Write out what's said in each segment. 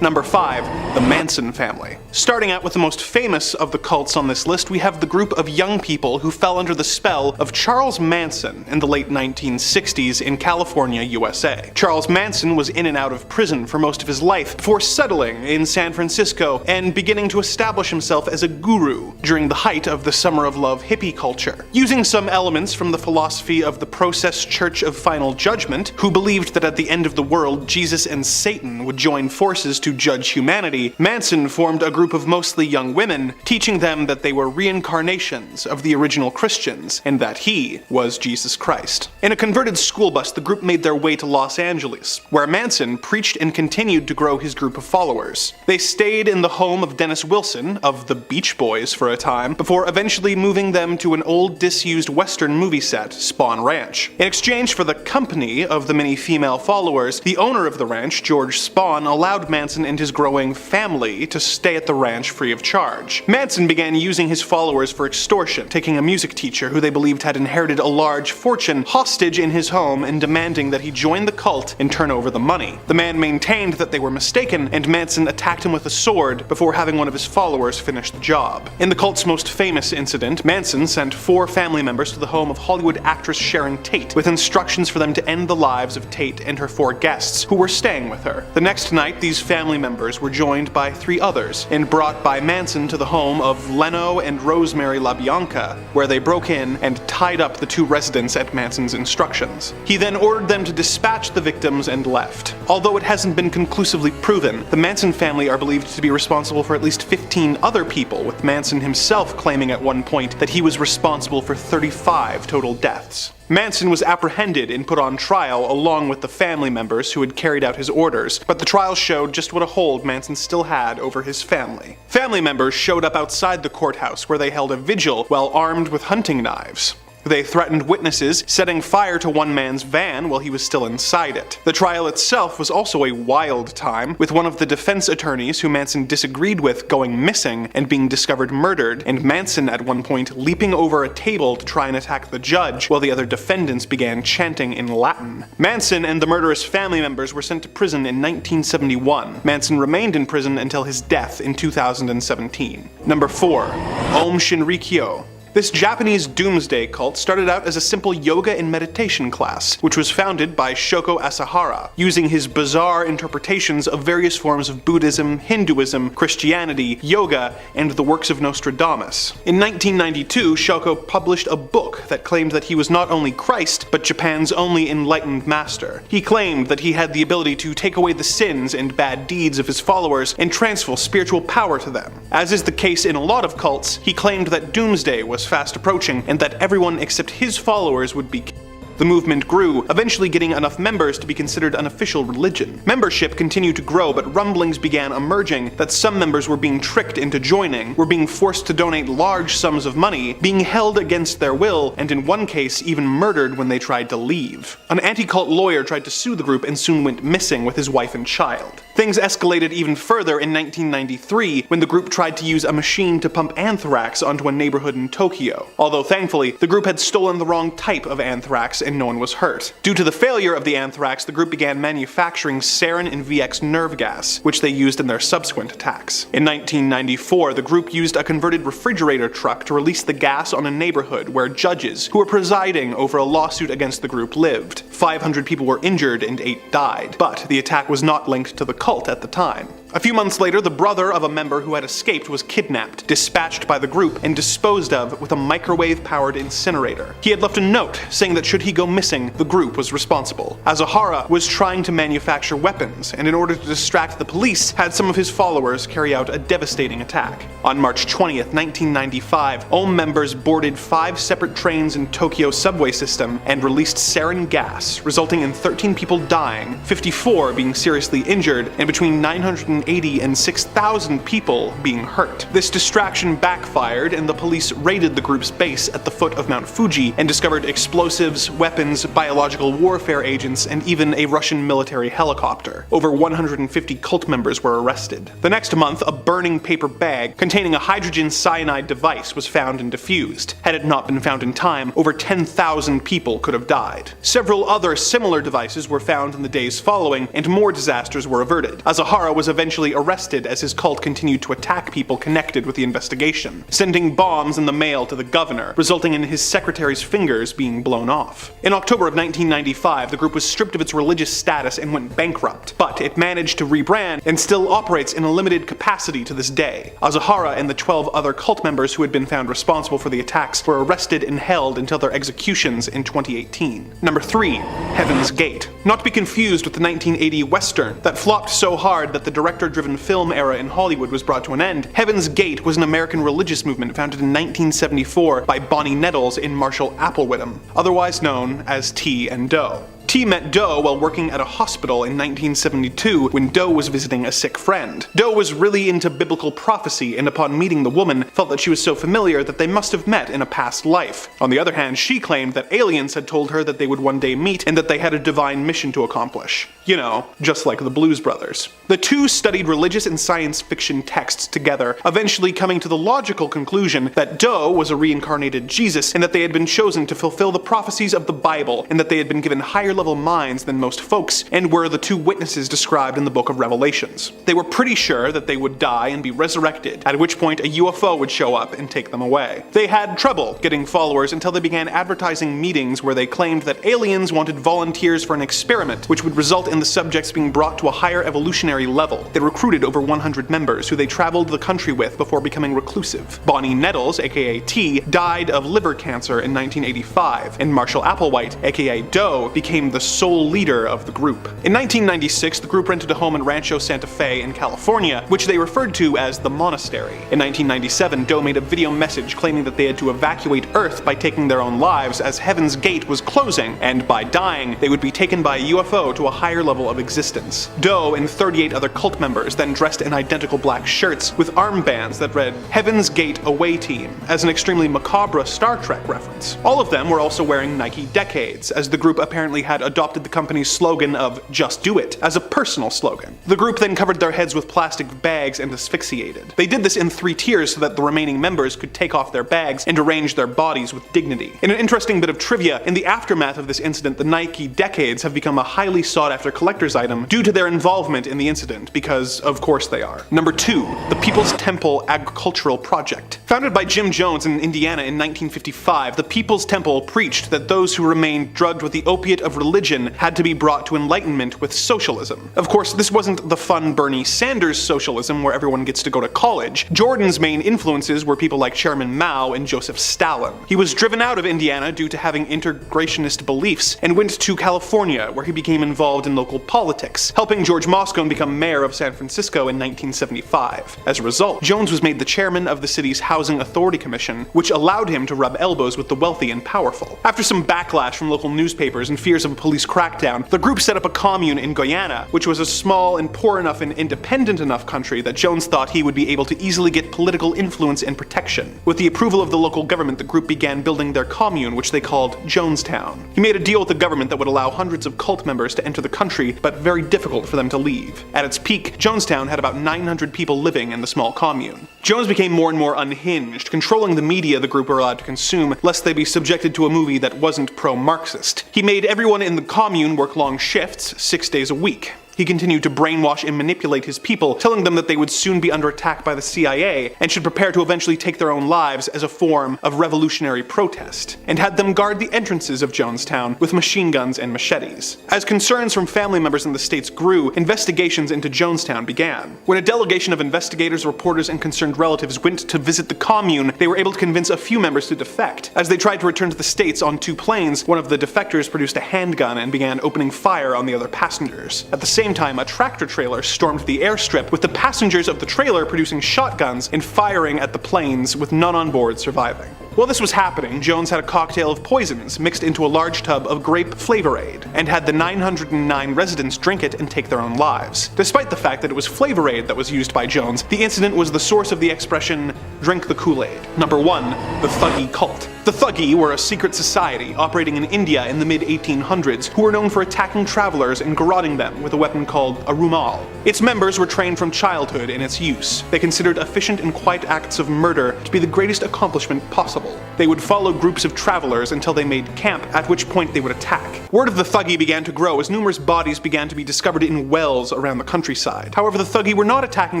Number 5. The Manson Family. Starting out with the most famous of the cults on this list, we have the group of young people who fell under the spell of Charles Manson in the late 1960s in California, USA. Charles Manson was in and out of prison for most of his life before settling in San Francisco and beginning to establish himself as a guru during the height of the Summer of Love hippie culture. Using some elements from the philosophy of the Process Church of Final Judgment, who believed that at the end of the world Jesus and Satan would join forces to judge humanity, Manson formed a group of mostly young women, teaching them that they were reincarnations of the original Christians and that he was Jesus Christ. In a converted school bus, the group made their way to Los Angeles, where Manson preached and continued to grow his group of followers. They stayed in the home of Dennis Wilson of the Beach Boys for a time, before eventually moving them to an old disused Western movie set, Spahn Ranch. In exchange for the company of the many female followers, the owner of the ranch, George Spahn, allowed Manson and his growing family to stay at the ranch free of charge. Manson began using his followers for extortion, taking a music teacher who they believed had inherited a large fortune hostage in his home and demanding that he join the cult and turn over the money. The man maintained that they were mistaken, and Manson attacked him with a sword before having one of his followers finish the job. In the cult's most famous incident, Manson sent 4 family members to the home of Hollywood actress Sharon Tate with instructions for them to end the lives of Tate and her 4 guests who were staying with her. The next night, these family members were joined by 3 others and brought by Manson to the home of Leno and Rosemary LaBianca, where they broke in and tied up the 2 residents at Manson's instructions. He then ordered them to dispatch the victims and left. Although it hasn't been conclusively proven, the Manson family are believed to be responsible for at least 15 other people, with Manson himself claiming at one point that he was responsible for 35 total deaths. Manson was apprehended and put on trial along with the family members who had carried out his orders, but the trial showed just what a hold Manson still had over his family. Family members showed up outside the courthouse where they held a vigil while armed with hunting knives. They threatened witnesses, setting fire to one man's van while he was still inside it. The trial itself was also a wild time, with one of the defense attorneys who Manson disagreed with going missing and being discovered murdered, and Manson at one point leaping over a table to try and attack the judge while the other defendants began chanting in Latin. Manson and the murderous family members were sent to prison in 1971. Manson remained in prison until his death in 2017. Number 4. Om Shinrikyo. This Japanese doomsday cult started out as a simple yoga and meditation class, which was founded by Shoko Asahara, using his bizarre interpretations of various forms of Buddhism, Hinduism, Christianity, yoga, and the works of Nostradamus. In 1992, Shoko published a book that claimed that he was not only Christ, but Japan's only enlightened master. He claimed that he had the ability to take away the sins and bad deeds of his followers and transfer spiritual power to them. As is the case in a lot of cults, he claimed that doomsday was fast approaching and that everyone except his followers would be killed. The movement grew, eventually getting enough members to be considered an official religion. Membership continued to grow, but rumblings began emerging that some members were being tricked into joining, were being forced to donate large sums of money, being held against their will, and in one case even murdered when they tried to leave. An anti-cult lawyer tried to sue the group and soon went missing with his wife and child. Things escalated even further in 1993 when the group tried to use a machine to pump anthrax onto a neighborhood in Tokyo. Although thankfully, the group had stolen the wrong type of anthrax and no one was hurt. Due to the failure of the anthrax, the group began manufacturing sarin and VX nerve gas, which they used in their subsequent attacks. In 1994, the group used a converted refrigerator truck to release the gas on a neighborhood where judges who were presiding over a lawsuit against the group lived. 500 people were injured and 8 died, but the attack was not linked to the cult at the time. A few months later, the brother of a member who had escaped was kidnapped, dispatched by the group, and disposed of with a microwave-powered incinerator. He had left a note saying that should he go missing, the group was responsible. Asahara was trying to manufacture weapons, and in order to distract the police, had some of his followers carry out a devastating attack. On March 20th, 1995, Om members boarded 5 separate trains in Tokyo subway system and released sarin gas, resulting in 13 people dying, 54 being seriously injured, and between 980 and 6,000 people being hurt. This distraction backfired, and the police raided the group's base at the foot of Mount Fuji and discovered explosives, weapons, biological warfare agents, and even a Russian military helicopter. Over 150 cult members were arrested. The next month, a burning paper bag containing a hydrogen cyanide device was found and defused. Had it not been found in time, over 10,000 people could have died. Several other similar devices were found in the days following, and more disasters were averted. Asahara was eventually eventually arrested as his cult continued to attack people connected with the investigation, sending bombs in the mail to the governor, resulting in his secretary's fingers being blown off. In October of 1995, the group was stripped of its religious status and went bankrupt, but it managed to rebrand and still operates in a limited capacity to this day. Azahara and the 12 other cult members who had been found responsible for the attacks were arrested and held until their executions in 2018. Number 3. Heaven's Gate. Not to be confused with the 1980 Western that flopped so hard that the director-driven film era in Hollywood was brought to an end, Heaven's Gate was an American religious movement founded in 1974 by Bonnie Nettles and Marshall Applewhite, otherwise known as T and Doe. T met Doe while working at a hospital in 1972 when Doe was visiting a sick friend. Doe was really into biblical prophecy, and upon meeting the woman, felt that she was so familiar that they must have met in a past life. On the other hand, she claimed that aliens had told her that they would one day meet and that they had a divine mission to accomplish. You know, just like the Blues Brothers. The two studied religious and science fiction texts together, eventually coming to the logical conclusion that Doe was a reincarnated Jesus and that they had been chosen to fulfill the prophecies of the Bible and that they had been given higher level minds than most folks, and were the two witnesses described in the book of Revelations. They were pretty sure that they would die and be resurrected, at which point a UFO would show up and take them away. They had trouble getting followers until they began advertising meetings where they claimed that aliens wanted volunteers for an experiment, which would result in the subjects being brought to a higher evolutionary level. They recruited over 100 members who they traveled the country with before becoming reclusive. Bonnie Nettles, aka T, died of liver cancer in 1985, and Marshall Applewhite, aka Doe, became the sole leader of the group. In 1996, the group rented a home in Rancho Santa Fe in California, which they referred to as the Monastery. In 1997, Doe made a video message claiming that they had to evacuate Earth by taking their own lives as Heaven's Gate was closing, and by dying, they would be taken by a UFO to a higher level of existence. Doe and 38 other cult members then dressed in identical black shirts with armbands that read Heaven's Gate Away Team, as an extremely macabre Star Trek reference. All of them were also wearing Nike Decades, as the group apparently had adopted the company's slogan of "Just Do It" as a personal slogan. The group then covered their heads with plastic bags and asphyxiated. They did this in 3 tiers so that the remaining members could take off their bags and arrange their bodies with dignity. In an interesting bit of trivia, in the aftermath of this incident, the Nike Decades have become a highly sought-after collector's item due to their involvement in the incident, because of course they are. Number 2. The People's Temple Agricultural Project. Founded by Jim Jones in Indiana in 1955, the People's Temple preached that those who remained drugged with the opiate of religion had to be brought to enlightenment with socialism. Of course, this wasn't the fun Bernie Sanders socialism where everyone gets to go to college. Jordan's main influences were people like Chairman Mao and Joseph Stalin. He was driven out of Indiana due to having integrationist beliefs and went to California, where he became involved in local politics, helping George Moscone become mayor of San Francisco in 1975. As a result, Jones was made the chairman of the city's Housing Authority Commission, which allowed him to rub elbows with the wealthy and powerful. After some backlash from local newspapers and fears of a police crackdown, the group set up a commune in Guyana, which was a small and poor enough and independent enough country that Jones thought he would be able to easily get political influence and protection. With the approval of the local government, the group began building their commune, which they called Jonestown. He made a deal with the government that would allow hundreds of cult members to enter the country, but very difficult for them to leave. At its peak, Jonestown had about 900 people living in the small commune. Jones became more and more unhinged, controlling the media the group were allowed to consume, lest they be subjected to a movie that wasn't pro-Marxist. He made everyone in the commune work long shifts, 6 days a week. He continued to brainwash and manipulate his people, telling them that they would soon be under attack by the CIA and should prepare to eventually take their own lives as a form of revolutionary protest, and had them guard the entrances of Jonestown with machine guns and machetes. As concerns from family members in the states grew, investigations into Jonestown began. When a delegation of investigators, reporters, and concerned relatives went to visit the commune, they were able to convince a few members to defect. As they tried to return to the states on 2 planes, one of the defectors produced a handgun and began opening fire on the other passengers. At the same time, a tractor trailer stormed the airstrip, with the passengers of the trailer producing shotguns and firing at the planes, with none on board surviving. While this was happening, Jones had a cocktail of poisons mixed into a large tub of grape Flavor-Aid, and had the 909 residents drink it and take their own lives. Despite the fact that it was Flavor-Aid that was used by Jones, the incident was the source of the expression, "drink the Kool-Aid." Number 1. The Thuggy Cult. The Thuggee were a secret society operating in India in the mid-1800s who were known for attacking travelers and garroting them with a weapon called a rumal. Its members were trained from childhood in its use. They considered efficient and quiet acts of murder to be the greatest accomplishment possible. They would follow groups of travelers until they made camp, at which point they would attack. Word of the Thuggee began to grow as numerous bodies began to be discovered in wells around the countryside. However, the Thuggee were not attacking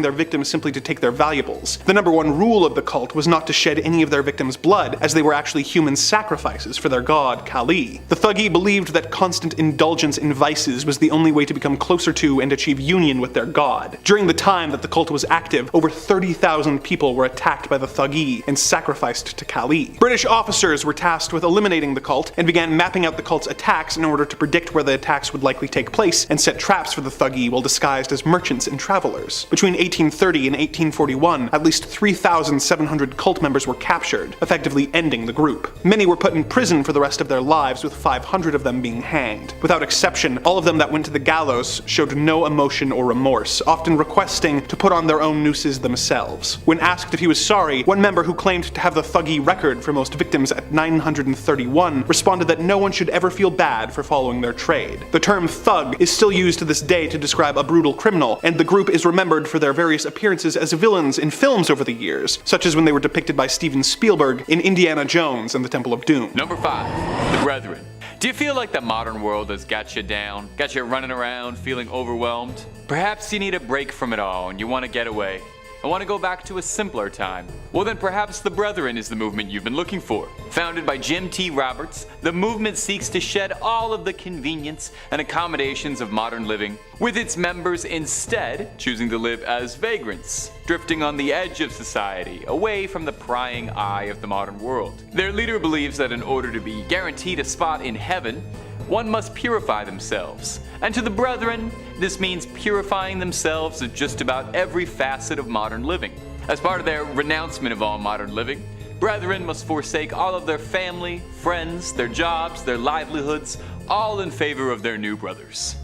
their victims simply to take their valuables. The number one rule of the cult was not to shed any of their victims' blood, as they were actually human sacrifices for their god, Kali. The Thuggee believed that constant indulgence in vices was the only way to become closer to and achieve union with their god. During the time that the cult was active, over 30,000 people were attacked by the Thuggee and sacrificed to Kali. British officers were tasked with eliminating the cult and began mapping out the cult's attacks in order to predict where the attacks would likely take place and set traps for the Thuggee while disguised as merchants and travelers. Between 1830 and 1841, at least 3,700 cult members were captured, effectively ending the group. Many were put in prison for the rest of their lives, with 500 of them being hanged. Without exception, all of them that went to the gallows showed no emotion or remorse, often requesting to put on their own nooses themselves. When asked if he was sorry, one member who claimed to have the Thuggee record for most victims at 931 responded that no one should ever feel bad for following their trade. The term thug is still used to this day to describe a brutal criminal, and the group is remembered for their various appearances as villains in films over the years, such as when they were depicted by Steven Spielberg in Indiana Jones and the Temple of Doom. Number 5. The Brethren. Do you feel like the modern world has got you down? Got you running around, feeling overwhelmed? Perhaps you need a break from it all and you want to get away. I want to go back to a simpler time. Well then perhaps the Brethren is the movement you've been looking for. Founded by Jim T. Roberts, the movement seeks to shed all of the convenience and accommodations of modern living, with its members instead choosing to live as vagrants, drifting on the edge of society, away from the prying eye of the modern world. Their leader believes that in order to be guaranteed a spot in heaven, one must purify themselves. And to the Brethren, this means purifying themselves of just about every facet of modern living. As part of their renouncement of all modern living, Brethren must forsake all of their family, friends, their jobs, their livelihoods, all in favor of their new brothers.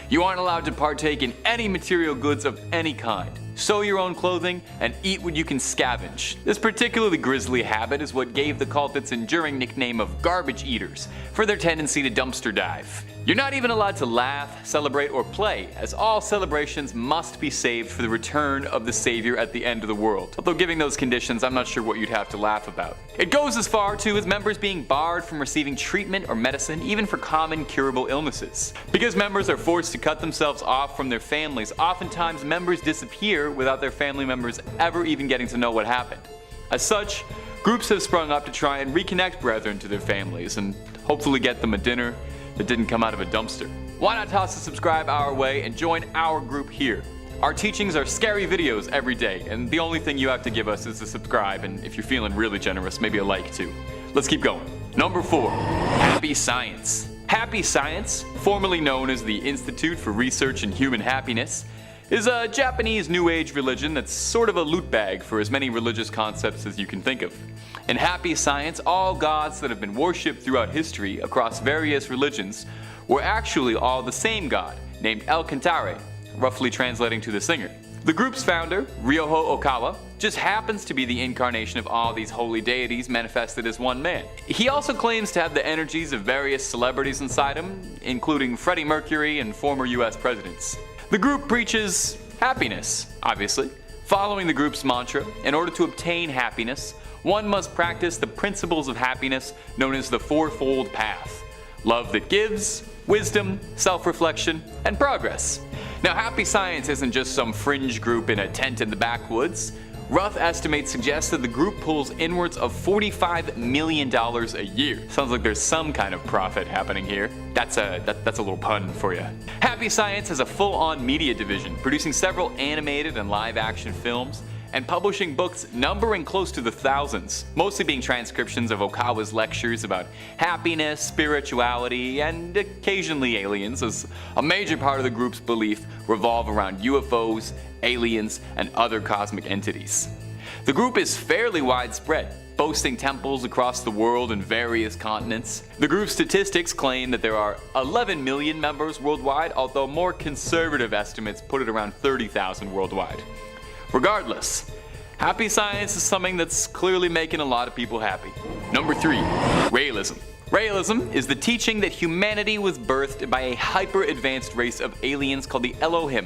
You aren't allowed to partake in any material goods of any kind. Sew your own clothing and eat what you can scavenge. This particularly grisly habit is what gave the cult its enduring nickname of garbage eaters for their tendency to dumpster dive. You're not even allowed to laugh, celebrate, or play, as all celebrations must be saved for the return of the Savior at the end of the world. Although giving those conditions, I'm not sure what you'd have to laugh about. It goes as far too as members being barred from receiving treatment or medicine, even for common curable illnesses. Because members are forced to cut themselves off from their families, oftentimes members disappear without their family members ever even getting to know what happened. As such, groups have sprung up to try and reconnect Brethren to their families and hopefully get them a dinner that didn't come out of a dumpster. Why not toss a subscribe our way and join our group here? Our teachings are scary videos every day, and the only thing you have to give us is a subscribe, and if you're feeling really generous, maybe a like too. Let's keep going. Number 4. Happy Science. Happy Science, formerly known as the Institute for Research in Human Happiness, is a Japanese New Age religion that's sort of a loot bag for as many religious concepts as you can think of. In Happy Science, all gods that have been worshipped throughout history across various religions were actually all the same god, named El Cantare, roughly translating to the singer. The group's founder, Ryoho Okawa, just happens to be the incarnation of all these holy deities manifested as one man. He also claims to have the energies of various celebrities inside him, including Freddie Mercury and former US presidents. The group preaches happiness, obviously. Following the group's mantra, in order to obtain happiness, one must practice the principles of happiness known as the fourfold path: love that gives, wisdom, self-reflection, and progress. Now, Happy Science isn't just some fringe group in a tent in the backwoods. Rough estimates suggest that the group pulls inwards of $45 million a year. Sounds like there's some kind of profit happening here. That's a little pun for you. Happy Science has a full-on media division, producing several animated and live-action films, and publishing books numbering close to the thousands, mostly being transcriptions of Okawa's lectures about happiness, spirituality, and occasionally aliens, as a major part of the group's belief revolve around UFOs, aliens, and other cosmic entities. The group is fairly widespread, boasting temples across the world in various continents. The group's statistics claim that there are 11 million members worldwide, although more conservative estimates put it around 30,000 worldwide. Regardless, Happy Science is something that's clearly making a lot of people happy. Number 3. Realism. Realism is the teaching that humanity was birthed by a hyper-advanced race of aliens called the Elohim,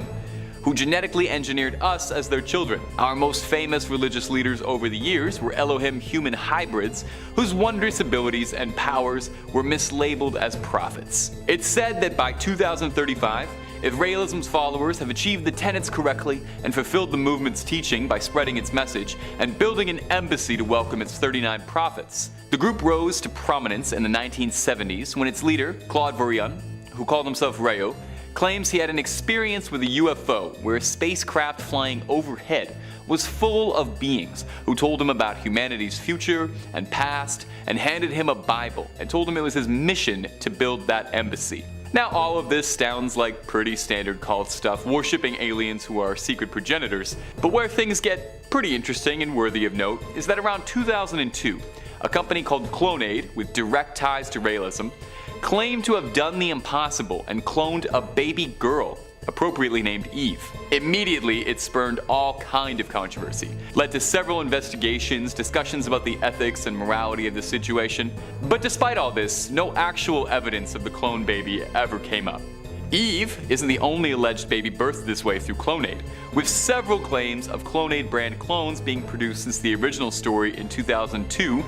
who genetically engineered us as their children. Our most famous religious leaders over the years were Elohim human hybrids, whose wondrous abilities and powers were mislabeled as prophets. It's said that by 2035, if realism's followers have achieved the tenets correctly and fulfilled the movement's teaching by spreading its message and building an embassy to welcome its 39 prophets, the group rose to prominence in the 1970s when its leader, Claude Vorion, who called himself Rayo, claims he had an experience with a UFO where a spacecraft flying overhead was full of beings who told him about humanity's future and past and handed him a Bible and told him it was his mission to build that embassy. Now, all of this sounds like pretty standard cult stuff, worshipping aliens who are secret progenitors, but where things get pretty interesting and worthy of note is that around 2002, a company called Clonaid, with direct ties to realism, claimed to have done the impossible and cloned a baby girl, appropriately named Eve. Immediately, it spurned all kind of controversy, led to several investigations, discussions about the ethics and morality of the situation. But despite all this, no actual evidence of the clone baby ever came up. Eve isn't the only alleged baby birthed this way through Clonaid, with several claims of Clonaid brand clones being produced since the original story in 2002,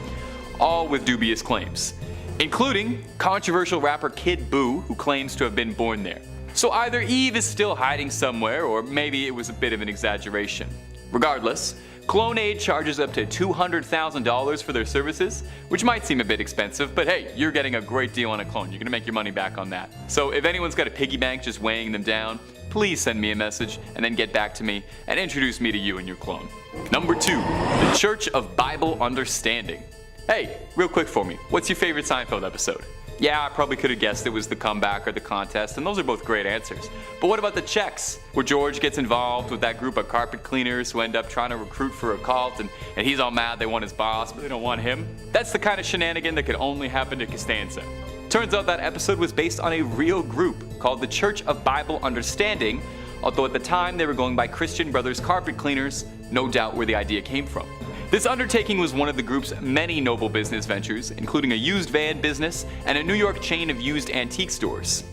all with dubious claims, including controversial rapper Kid Buu, who claims to have been born there. So either Eve is still hiding somewhere, or maybe it was a bit of an exaggeration. Regardless, Clonaid charges up to $200,000 for their services, which might seem a bit expensive, but hey, you're getting a great deal on a clone. You're gonna make your money back on that. So if anyone's got a piggy bank just weighing them down, please send me a message and then get back to me and introduce me to you and your clone. Number 2, the Church of Bible Understanding. Hey, real quick for me, what's your favorite Seinfeld episode? Yeah, I probably could have guessed it was the comeback or the contest, and those are both great answers. But what about the checks, where George gets involved with that group of carpet cleaners who end up trying to recruit for a cult, and he's all mad they want his boss, but they don't want him? That's the kind of shenanigan that could only happen to Costanza. Turns out that episode was based on a real group called the Church of Bible Understanding, although at the time they were going by Christian Brothers Carpet Cleaners, no doubt where the idea came from. This undertaking was one of the group's many noble business ventures, including a used van business and a New York chain of used antique stores.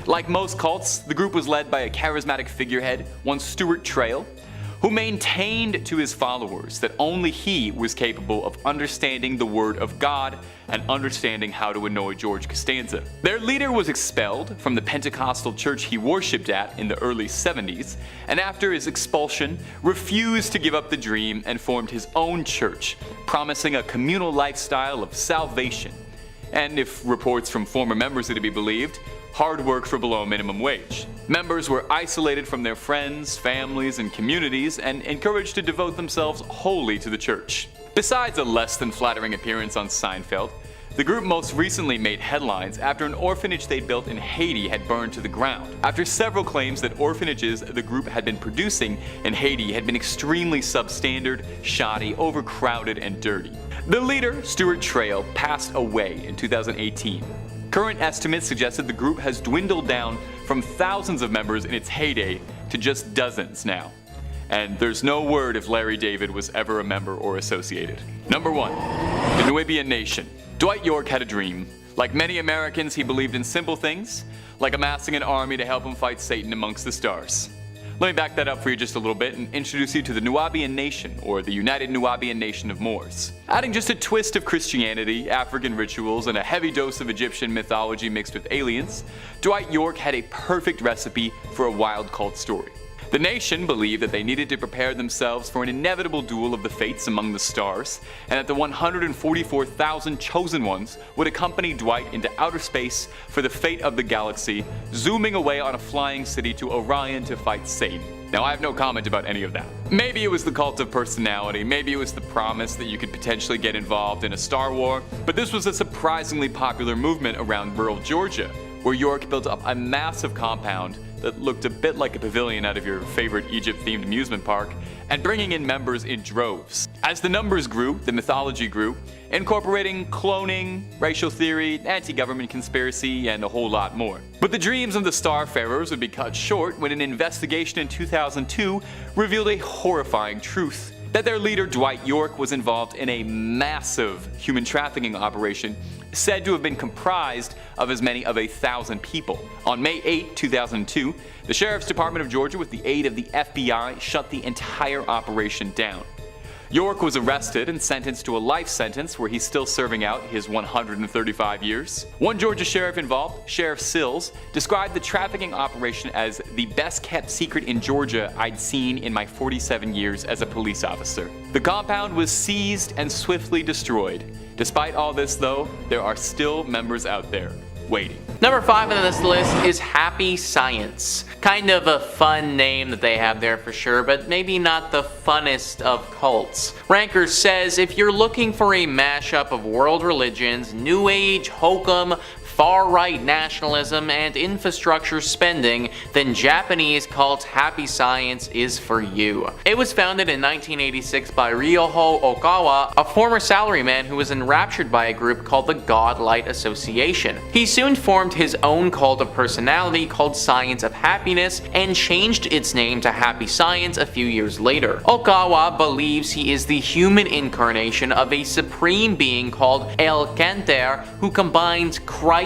Like most cults, the group was led by a charismatic figurehead, one Stuart Trail, who maintained to his followers that only he was capable of understanding the Word of God and understanding how to annoy George Costanza. Their leader was expelled from the Pentecostal church he worshipped at in the early 70s, and after his expulsion, refused to give up the dream and formed his own church, promising a communal lifestyle of salvation. And if reports from former members are to be believed, hard work for below minimum wage. Members were isolated from their friends, families, and communities and encouraged to devote themselves wholly to the church. Besides a less than flattering appearance on Seinfeld, the group most recently made headlines after an orphanage they built in Haiti had burned to the ground, after several claims that orphanages the group had been producing in Haiti had been extremely substandard, shoddy, overcrowded, and dirty. The leader, Stuart Trail, passed away in 2018. Current estimates suggested the group has dwindled down from thousands of members in its heyday to just dozens now. And there's no word if Larry David was ever a member or associated. Number 1, the Nubian Nation. Dwight York had a dream. Like many Americans, he believed in simple things, like amassing an army to help him fight Satan amongst the stars. Let me back that up for you just a little bit and introduce you to the Nubian Nation, or the United Nubian Nation of Moors. Adding just a twist of Christianity, African rituals, and a heavy dose of Egyptian mythology mixed with aliens, Dwight York had a perfect recipe for a wild cult story. The nation believed that they needed to prepare themselves for an inevitable duel of the fates among the stars, and that the 144,000 chosen ones would accompany Dwight into outer space for the fate of the galaxy, zooming away on a flying city to Orion to fight Satan. Now, I have no comment about any of that. Maybe it was the cult of personality, maybe it was the promise that you could potentially get involved in a star war, but this was a surprisingly popular movement around rural Georgia, where York built up a massive compound that looked a bit like a pavilion out of your favorite Egypt-themed amusement park, and bringing in members in droves. As the numbers grew, the mythology grew, incorporating cloning, racial theory, anti-government conspiracy, and a whole lot more. But the dreams of the Starfarers would be cut short when an investigation in 2002 revealed a horrifying truth. that their leader Dwight York was involved in a massive human trafficking operation said to have been comprised of as many of 1,000 people. On May 8, 2002, the Sheriff's Department of Georgia, with the aid of the FBI, shut the entire operation down. York was arrested and sentenced to a life sentence where he's still serving out his 135 years. One Georgia sheriff involved, Sheriff Sills, described the trafficking operation as the best kept secret in Georgia I'd seen in my 47 years as a police officer. The compound was seized and swiftly destroyed. Despite all this though, there are still members out there waiting. Number 5 on this list is Happy Science. Kind of a fun name that they have there for sure, but maybe not the funnest of cults. Ranker says if you're looking for a mashup of world religions, New Age, hokum, far-right nationalism, and infrastructure spending, then Japanese cult Happy Science is for you. It was founded in 1986 by Ryoho Okawa, a former salaryman who was enraptured by a group called the Godlight Association. He soon formed his own cult of personality called Science of Happiness and changed its name to Happy Science a few years later. Okawa believes he is the human incarnation of a supreme being called El Kenter who combines Christ,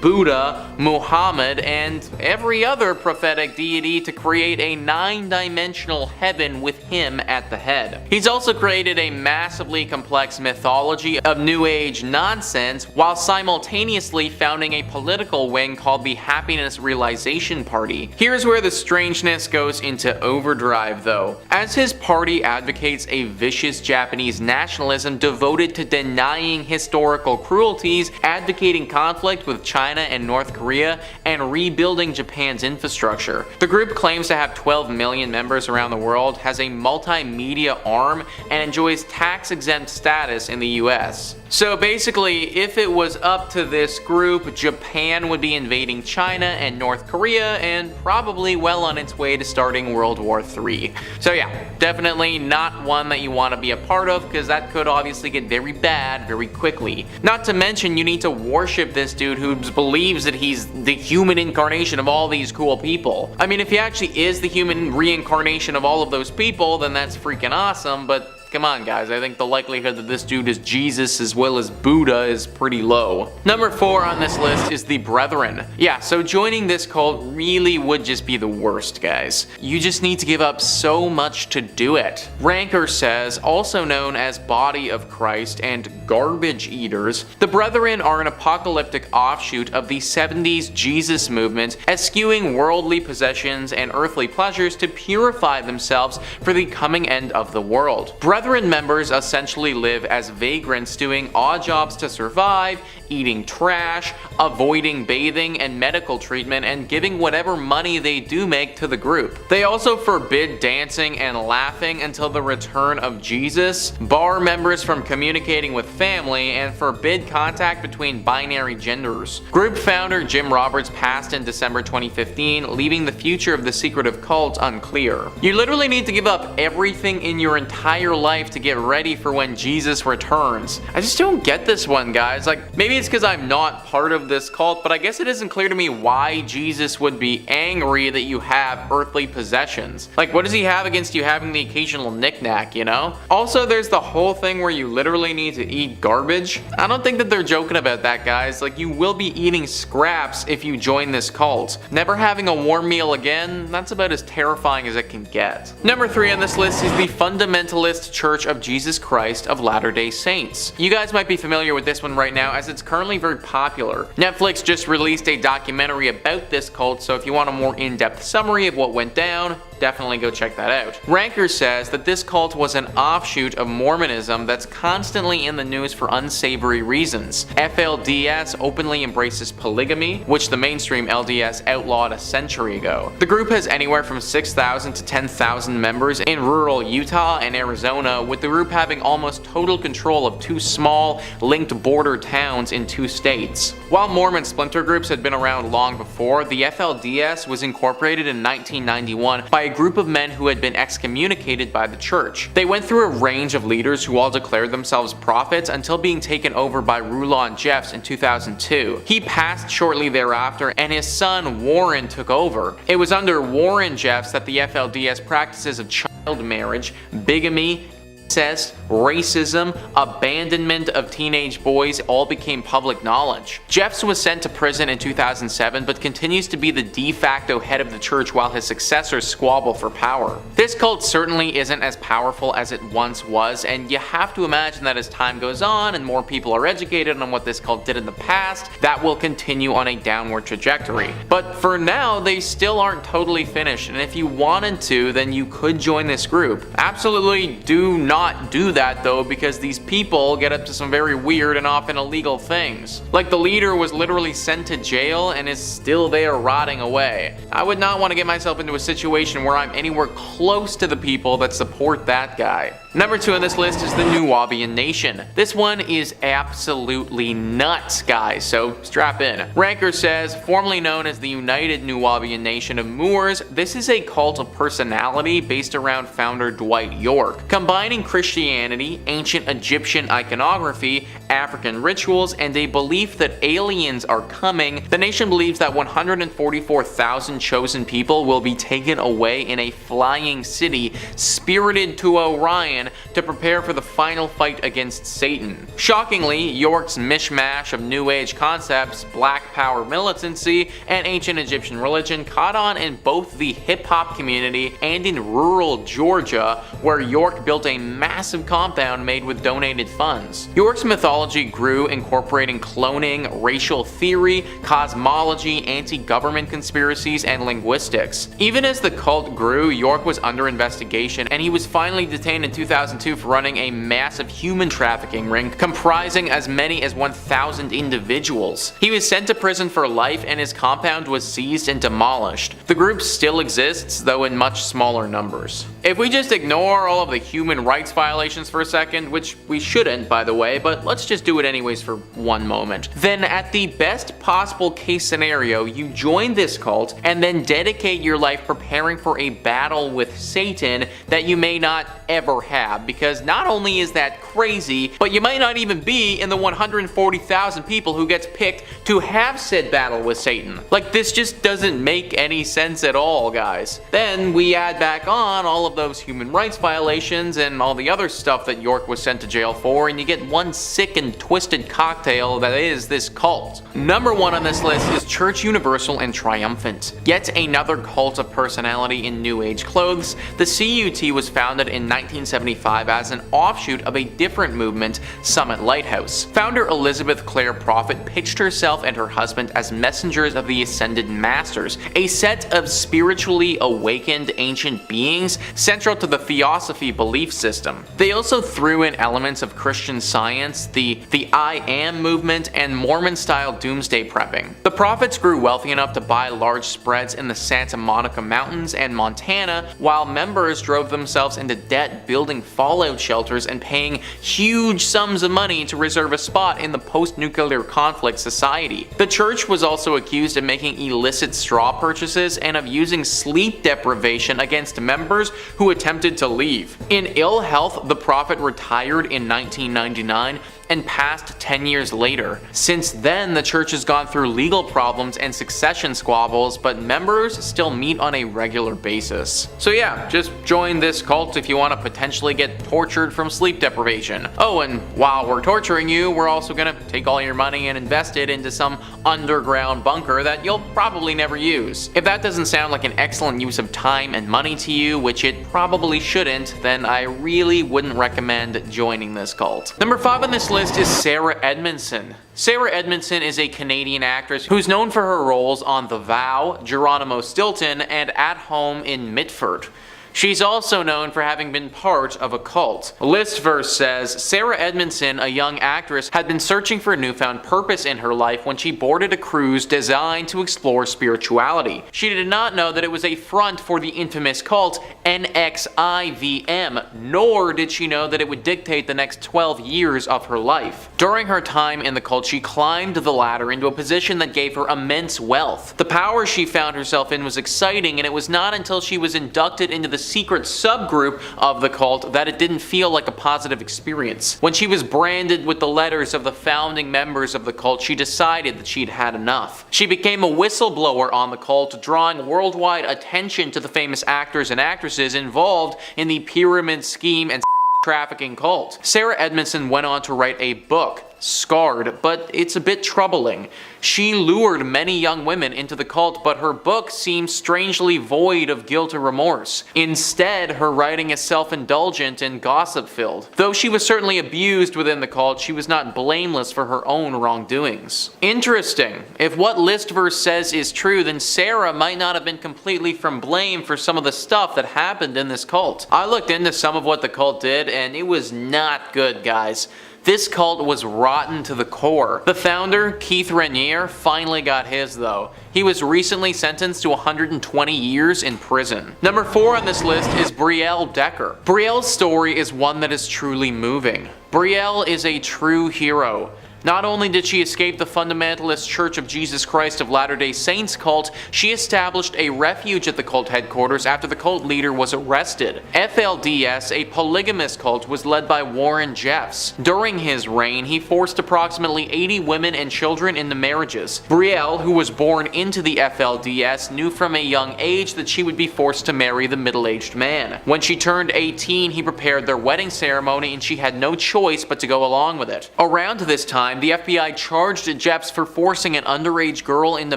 Buddha, Muhammad, and every other prophetic deity to create a 9-dimensional heaven with him at the head. He's also created a massively complex mythology of New Age nonsense while simultaneously founding a political wing called the Happiness Realization Party. Here's where the strangeness goes into overdrive though, as his party advocates a vicious Japanese nationalism devoted to denying historical cruelties, advocating conflict with China and North Korea, and rebuilding Japan's infrastructure. The group claims to have 12 million members around the world, has a multimedia arm, and enjoys tax-exempt status in the US. So basically, if it was up to this group, Japan would be invading China and North Korea and probably well on its way to starting World War III. So yeah, definitely not one that you want to be a part of because that could obviously get very bad very quickly. Not to mention you need to worship this dude who believes that he's the human incarnation of all these cool people. I mean, if he actually is the human reincarnation of all of those people, then that's freaking awesome, but come on guys, I think the likelihood that this dude is Jesus as well as Buddha is pretty low. Number 4 on this list is the Brethren. Yeah, so joining this cult really would just be the worst, guys. You just need to give up so much to do it. Ranker says, also known as Body of Christ and Garbage Eaters, the Brethren are an apocalyptic offshoot of the 70s Jesus movement, eschewing worldly possessions and earthly pleasures to purify themselves for the coming end of the world. Brethren members essentially live as vagrants doing odd jobs to survive, eating trash, avoiding bathing and medical treatment, and giving whatever money they do make to the group. They also forbid dancing and laughing until the return of Jesus, bar members from communicating with family, and forbid contact between binary genders. Group founder Jim Roberts passed in December 2015, leaving the future of the secretive cult unclear. You literally need to give up everything in your entire life to get ready for when Jesus returns. I just don't get this one, guys. Like, maybe it's because I'm not part of this cult, but I guess it isn't clear to me why Jesus would be angry that you have earthly possessions. Like, what does he have against you having the occasional knickknack, you know? Also, there's the whole thing where you literally need to eat garbage. I don't think that they're joking about that, guys. Like, you will be eating scraps if you join this cult. Never having a warm meal again, that's about as terrifying as it can get. Number 3 on this list is the fundamentalist Church of Jesus Christ of Latter-day Saints. You guys might be familiar with this one right now as it's currently very popular. Netflix just released a documentary about this cult, so if you want a more in-depth summary of what went down, definitely go check that out. Ranker says that this cult was an offshoot of Mormonism that's constantly in the news for unsavory reasons. FLDS openly embraces polygamy, which the mainstream LDS outlawed a century ago. The group has anywhere from 6,000 to 10,000 members in rural Utah and Arizona, with the group having almost total control of 2 small, linked border towns in 2 states. While Mormon splinter groups had been around long before, the FLDS was incorporated in 1991 by a group of men who had been excommunicated by the church. They went through a range of leaders who all declared themselves prophets until being taken over by Rulon Jeffs in 2002. He passed shortly thereafter and his son Warren took over. It was under Warren Jeffs that the FLDS practices of marriage, bigamy, incest, racism, abandonment of teenage boys all became public knowledge. Jeffs was sent to prison in 2007 but continues to be the de facto head of the church while his successors squabble for power. This cult certainly isn't as powerful as it once was, and you have to imagine that as time goes on and more people are educated on what this cult did in the past, that will continue on a downward trajectory. But for now, they still aren't totally finished, and if you wanted to, then you could join this group. Absolutely do not do that though, because these people get up to some very weird and often illegal things. Like the leader was literally sent to jail and is still there rotting away. I would not want to get myself into a situation where I'm anywhere close to the people that support that guy. Number 2 on this list is the Nuwaubian Nation. This one is absolutely nuts, guys, so strap in. Ranker says, formerly known as the United Nuwaubian Nation of Moors, this is a cult of personality based around founder Dwight York, combining Christianity, ancient Egyptian iconography, African rituals, and a belief that aliens are coming. The nation believes that 144,000 chosen people will be taken away in a flying city, spirited to Orion to prepare for the final fight against Satan. Shockingly, York's mishmash of New Age concepts, black power militancy, and ancient Egyptian religion caught on in both the hip-hop community and in rural Georgia, where York built a massive compound made with donated funds. York's mythology grew, incorporating cloning, racial theory, cosmology, anti-government conspiracies, and linguistics. Even as the cult grew, York was under investigation, and he was finally detained in 2002 for running a massive human trafficking ring comprising as many as 1,000 individuals. He was sent to prison for life, and his compound was seized and demolished. The group still exists, though in much smaller numbers. If we just ignore all of the human rights violations for a second, which we shouldn't, by the way, but let's just do it anyways for one moment, then at the best possible case scenario, you join this cult and then dedicate your life preparing for a battle with Satan that you may not ever have, because not only is that crazy, but you might not even be in the 140,000 people who gets picked to have said battle with Satan. Like, this just doesn't make any sense at all, guys. Then we add back on all of those human rights violations and all the other stuff that York was sent to jail for, and you get one sick and twisted cocktail that is this cult. Number 1 on this list is Church Universal and Triumphant. Yet another cult of personality in New Age clothes, the CUT was founded in 1975 as an offshoot of a different movement, Summit Lighthouse. Founder Elizabeth Clare Prophet pitched herself and her husband as messengers of the Ascended Masters, a set of spiritually awakened ancient beings central to the Theosophy belief system. They also threw in elements of Christian Science, the I Am movement, and Mormon-style doomsday prepping. The prophets grew wealthy enough to buy large spreads in the Santa Monica Mountains and Montana, while members drove themselves into debt building fallout shelters and paying huge sums of money to reserve a spot in the post-nuclear conflict society. The church was also accused of making illicit straw purchases and of using sleep deprivation against members who attempted to leave. In ill health, the prophet retired in 1999 and passed 10 years later. Since then, the church has gone through legal problems and succession squabbles, but members still meet on a regular basis. So yeah, just join this cult if you want to potentially get tortured from sleep deprivation. Oh, and while we're torturing you, we're also gonna take all your money and invest it into some underground bunker that you'll probably never use. If that doesn't sound like an excellent use of time and money to you, which it probably shouldn't, then I really wouldn't recommend joining this cult. Number 5 on this list is Sarah Edmondson. Sarah Edmondson is a Canadian actress who's known for her roles on The Vow, Geronimo Stilton, and At Home in Mitford. She's also known for having been part of a cult. Listverse says, Sarah Edmondson, a young actress, had been searching for a newfound purpose in her life when she boarded a cruise designed to explore spirituality. She did not know that it was a front for the infamous cult NXIVM, nor did she know that it would dictate the next 12 years of her life. During her time in the cult, she climbed the ladder into a position that gave her immense wealth. The power she found herself in was exciting, and it was not until she was inducted into the secret subgroup of the cult that it didn't feel like a positive experience. When she was branded with the letters of the founding members of the cult, she decided that she'd had enough. She became a whistleblower on the cult, drawing worldwide attention to the famous actors and actresses involved in the pyramid scheme and trafficking cult. Sarah Edmondson went on to write a book, Scarred, but it's a bit troubling. She lured many young women into the cult, but her book seems strangely void of guilt or remorse. Instead, her writing is self-indulgent and gossip-filled. Though she was certainly abused within the cult, she was not blameless for her own wrongdoings. Interesting. If what list verse says is true, then Sarah might not have been completely from blame for some of the stuff that happened in this cult. I looked into some of what the cult did, and it was not good, guys. This cult was rotten to the core. The founder, Keith Raniere, finally got his though. He was recently sentenced to 120 years in prison. Number 4 on this list is Brielle Decker. Brielle's story is one that is truly moving. Brielle is a true hero. Not only did she escape the fundamentalist Church of Jesus Christ of Latter-day Saints cult, she established a refuge at the cult headquarters after the cult leader was arrested. FLDS, a polygamous cult, was led by Warren Jeffs. During his reign, he forced approximately 80 women and children into marriages. Brielle, who was born into the FLDS, knew from a young age that she would be forced to marry the middle-aged man. When she turned 18, he prepared their wedding ceremony and she had no choice but to go along with it. Around this time, the FBI charged Jeffs for forcing an underage girl into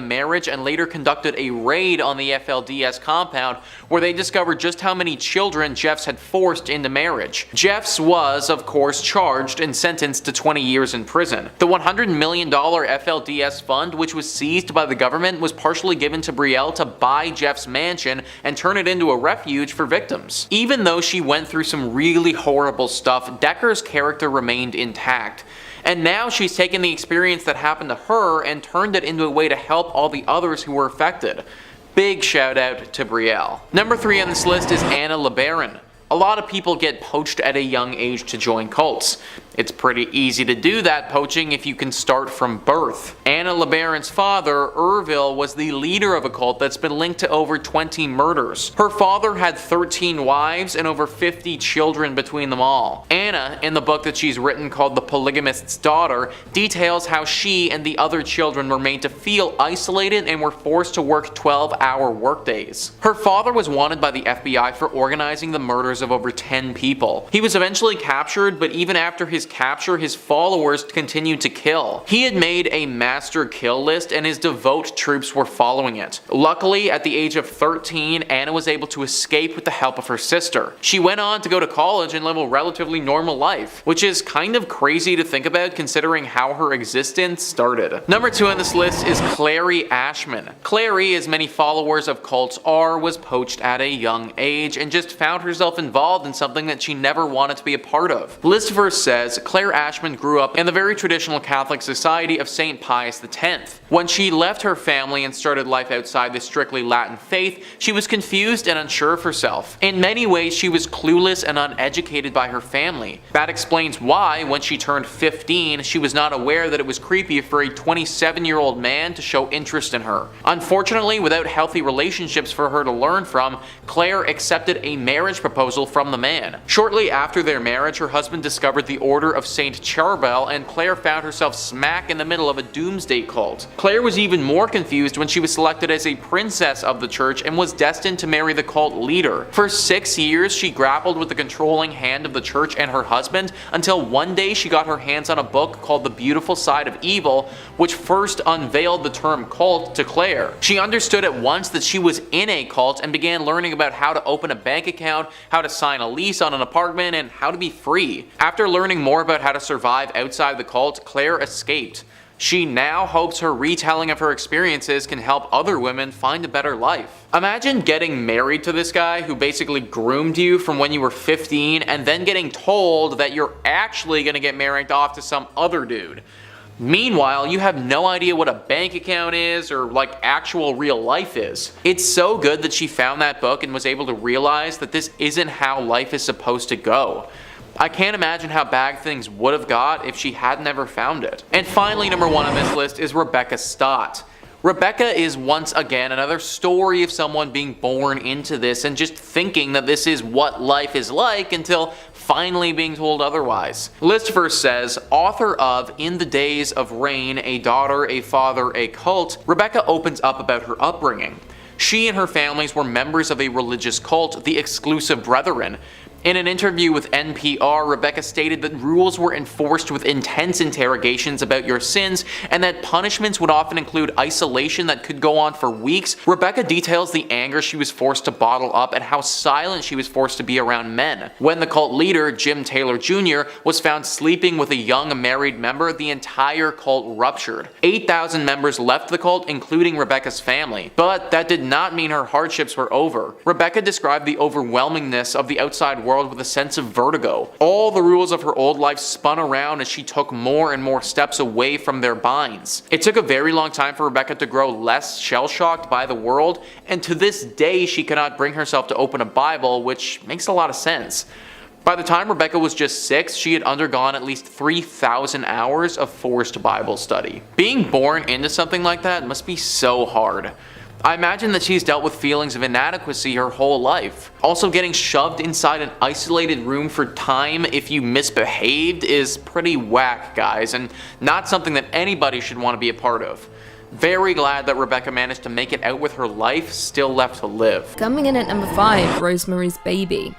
marriage and later conducted a raid on the FLDS compound where they discovered just how many children Jeffs had forced into marriage. Jeffs was, of course, charged and sentenced to 20 years in prison. The $100 million FLDS fund, which was seized by the government, was partially given to Brielle to buy Jeffs' mansion and turn it into a refuge for victims. Even though she went through some really horrible stuff, Decker's character remained intact. And now she's taken the experience that happened to her and turned it into a way to help all the others who were affected. Big shout out to Brielle. Number 3 on this list is Anna LeBaron. A lot of people get poached at a young age to join cults. It's pretty easy to do that poaching if you can start from birth. Anna LeBaron's father, Irville, was the leader of a cult that's been linked to over 20 murders. Her father had 13 wives and over 50 children between them all. Anna, in the book that she's written called The Polygamist's Daughter, details how she and the other children were made to feel isolated and were forced to work 12-hour workdays. Her father was wanted by the FBI for organizing the murders of over 10 people. He was eventually captured, but even after his capture, his followers continued to kill. He had made a master kill list and his devout troops were following it. Luckily, at the age of 13, Anna was able to escape with the help of her sister. She went on to go to college and live a relatively normal life, which is kind of crazy to think about considering how her existence started. Number 2 on this list is Clary Ashman. Clary, as many followers of cults are, was poached at a young age and just found herself involved in something that she never wanted to be a part of. List verse says, Claire Ashman grew up in the very traditional Catholic society of St. Pius X. When she left her family and started life outside the strictly Latin faith, she was confused and unsure of herself. In many ways, she was clueless and uneducated by her family. That explains why, when she turned 15, she was not aware that it was creepy for a 27-year-old man to show interest in her. Unfortunately, without healthy relationships for her to learn from, Claire accepted a marriage proposal from the man. Shortly after their marriage, her husband discovered the Order of St. Charbel, and Claire found herself smack in the middle of a doomsday cult. Claire was even more confused when she was selected as a princess of the church and was destined to marry the cult leader. For 6 years, she grappled with the controlling hand of the church and her husband until one day she got her hands on a book called The Beautiful Side of Evil, which first unveiled the term cult to Claire. She understood at once that she was in a cult and began learning about how to open a bank account, how to sign a lease on an apartment, and how to be free. After learning more about how to survive outside the cult, Claire escaped. She now hopes her retelling of her experiences can help other women find a better life. Imagine getting married to this guy who basically groomed you from when you were 15 and then getting told that you're actually gonna get married off to some other dude. Meanwhile, you have no idea what a bank account is or like actual real life is. It's so good that she found that book and was able to realize that this isn't how life is supposed to go. I can't imagine how bad things would have got if she had never found it. And finally, number 1 on this list is Rebecca Stott. Rebecca is once again another story of someone being born into this and just thinking that this is what life is like until finally being told otherwise. Listifer says, author of In the Days of Rain, A Daughter, a Father, a Cult, Rebecca opens up about her upbringing. She and her families were members of a religious cult, the Exclusive Brethren. In an interview with NPR, Rebecca stated that rules were enforced with intense interrogations about your sins and that punishments would often include isolation that could go on for weeks. Rebecca details the anger she was forced to bottle up and how silent she was forced to be around men. When the cult leader, Jim Taylor Jr., was found sleeping with a young married member, the entire cult ruptured. 8,000 members left the cult, including Rebecca's family. But that did not mean her hardships were over. Rebecca described the overwhelmingness of the outside world with a sense of vertigo. All the rules of her old life spun around as she took more and more steps away from their binds. It took a very long time for Rebecca to grow less shell-shocked by the world, and to this day she cannot bring herself to open a Bible, which makes a lot of sense. By the time Rebecca was just 6, she had undergone at least 3,000 hours of forced Bible study. Being born into something like that must be so hard. I imagine that she's dealt with feelings of inadequacy her whole life. Also, getting shoved inside an isolated room for time if you misbehaved is pretty whack, guys, and not something that anybody should want to be a part of. Very glad that Rebecca managed to make it out with her life still left to live. Coming in at number 5, Rosemary's Baby.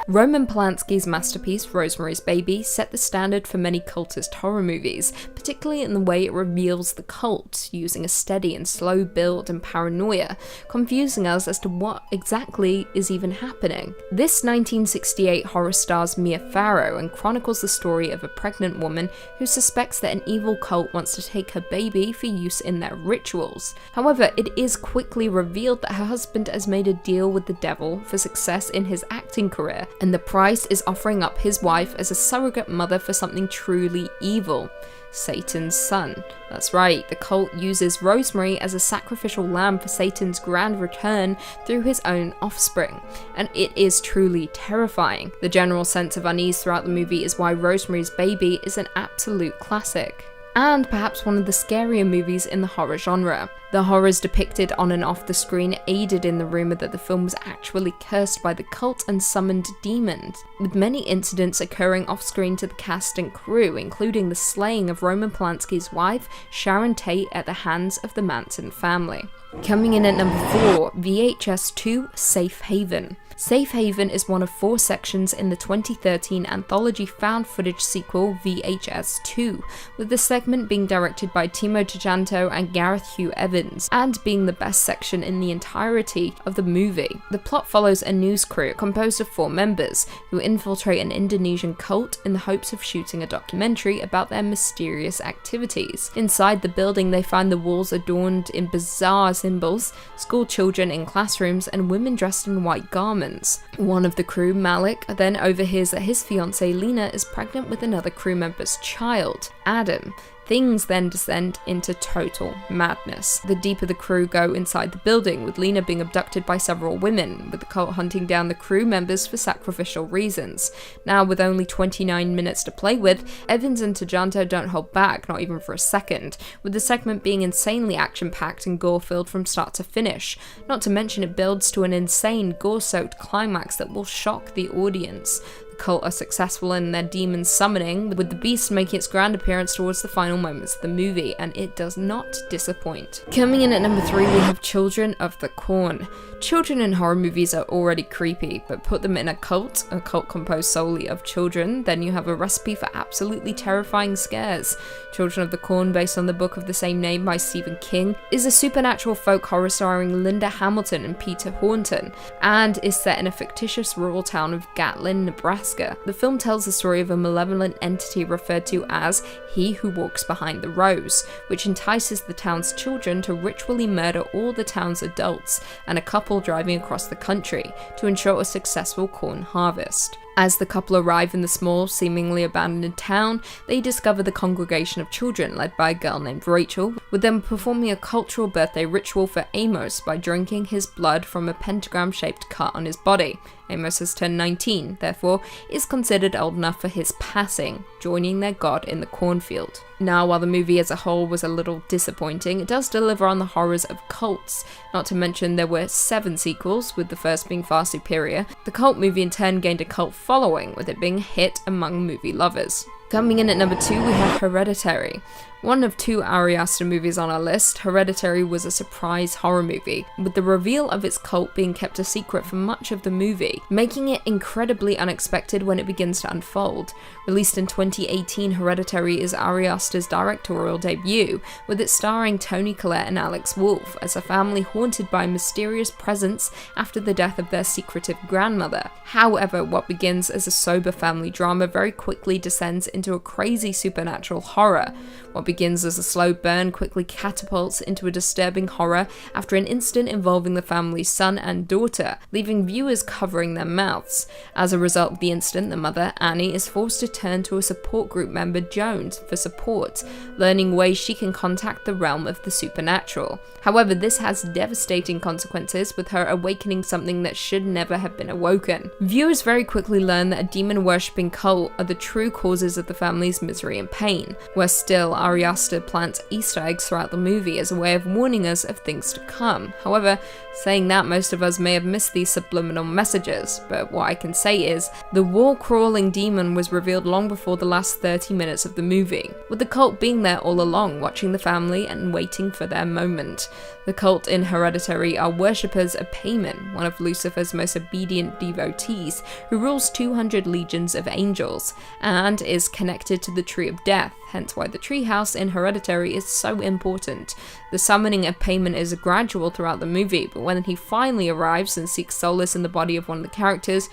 Roman Polanski's masterpiece, Rosemary's Baby, set the standard for many cultist horror movies, particularly in the way it reveals the cult, using a steady and slow build and paranoia, confusing us as to what exactly is even happening. This 1968 horror stars Mia Farrow and chronicles the story of a pregnant woman who suspects that an evil cult wants to take her baby for use in their rituals. However, it is quickly revealed that her husband has made a deal with the devil for success in his acting career, and the price is offering up his wife as a surrogate mother for something truly evil. Satan's son. That's right, the cult uses Rosemary as a sacrificial lamb for Satan's grand return through his own offspring, and it is truly terrifying. The general sense of unease throughout the movie is why Rosemary's Baby is an absolute classic, and perhaps one of the scarier movies in the horror genre. The horrors depicted on and off the screen aided in the rumour that the film was actually cursed by the cult and summoned demons, with many incidents occurring off-screen to the cast and crew, including the slaying of Roman Polanski's wife, Sharon Tate, at the hands of the Manson family. Coming in at number 4, VHS 2, Safe Haven. Safe Haven is one of 4 sections in the 2013 anthology found footage sequel VHS 2, with the segment being directed by Timo Tjahjanto and Gareth Hugh Evans, and being the best section in the entirety of the movie. The plot follows a news crew composed of 4 members who infiltrate an Indonesian cult in the hopes of shooting a documentary about their mysterious activities. Inside the building, they find the walls adorned in bizarre symbols, school children in classrooms, and women dressed in white garments. One of the crew, Malik, then overhears that his fiancée Lena is pregnant with another crew member's child, Adam. Things then descend into total madness. The deeper the crew go inside the building, with Lena being abducted by several women, with the cult hunting down the crew members for sacrificial reasons. Now, with only 29 minutes to play with, Evans and Tjahjanto don't hold back, not even for a second, with the segment being insanely action-packed and gore-filled from start to finish. Not to mention it builds to an insane, gore-soaked climax that will shock the audience. Cult are successful in their demon summoning, with the beast making its grand appearance towards the final moments of the movie, and it does not disappoint. Coming in at number 3, we have Children of the Corn. Children in horror movies are already creepy, but put them in a cult composed solely of children, then you have a recipe for absolutely terrifying scares. Children of the Corn, based on the book of the same name by Stephen King, is a supernatural folk horror starring Linda Hamilton and Peter Horton, and is set in a fictitious rural town of Gatlin, Nebraska. The film tells the story of a malevolent entity referred to as He Who Walks Behind the Rose, which entices the town's children to ritually murder all the town's adults and a couple driving across the country to ensure a successful corn harvest. As the couple arrive in the small, seemingly abandoned town, they discover the congregation of children led by a girl named Rachel, with them performing a cultural birthday ritual for Amos by drinking his blood from a pentagram-shaped cut on his body. Amos has turned 19, therefore is considered old enough for his passing, joining their god in the cornfield. Now, while the movie as a whole was a little disappointing, it does deliver on the horrors of cults. Not to mention there were 7 sequels, with the first being far superior. The cult movie in turn gained a cult following, with it being a hit among movie lovers. Coming in at number 2, we have Hereditary. One of 2 Ari Aster movies on our list, Hereditary was a surprise horror movie, with the reveal of its cult being kept a secret for much of the movie, making it incredibly unexpected when it begins to unfold. Released in 2018, Hereditary is Ari Aster's directorial debut, with it starring Toni Collette and Alex Wolff as a family haunted by a mysterious presence after the death of their secretive grandmother. However, what begins as a sober family drama very quickly descends into a crazy supernatural horror. What begins as a slow burn quickly catapults into a disturbing horror after an incident involving the family's son and daughter, leaving viewers covering their mouths. As a result of the incident, the mother, Annie, is forced to turn to a support group member, Jones, for support, learning ways she can contact the realm of the supernatural. However, this has devastating consequences, with her awakening something that should never have been awoken. Viewers very quickly learn that a demon-worshipping cult are the true causes of the family's misery and pain. Worse still, Ari Aster plants Easter eggs throughout the movie as a way of warning us of things to come. However, saying that, most of us may have missed these subliminal messages, but what I can say is, the wall-crawling demon was revealed long before the last 30 minutes of the movie, with the cult being there all along, watching the family and waiting for their moment. The cult in Hereditary are worshippers of Paimon, one of Lucifer's most obedient devotees, who rules 200 legions of angels, and is connected to the Tree of Death, hence why the treehouse in Hereditary is so important. The summoning of Paimon is gradual throughout the movie, but when he finally arrives and seeks solace in the body of one of the characters,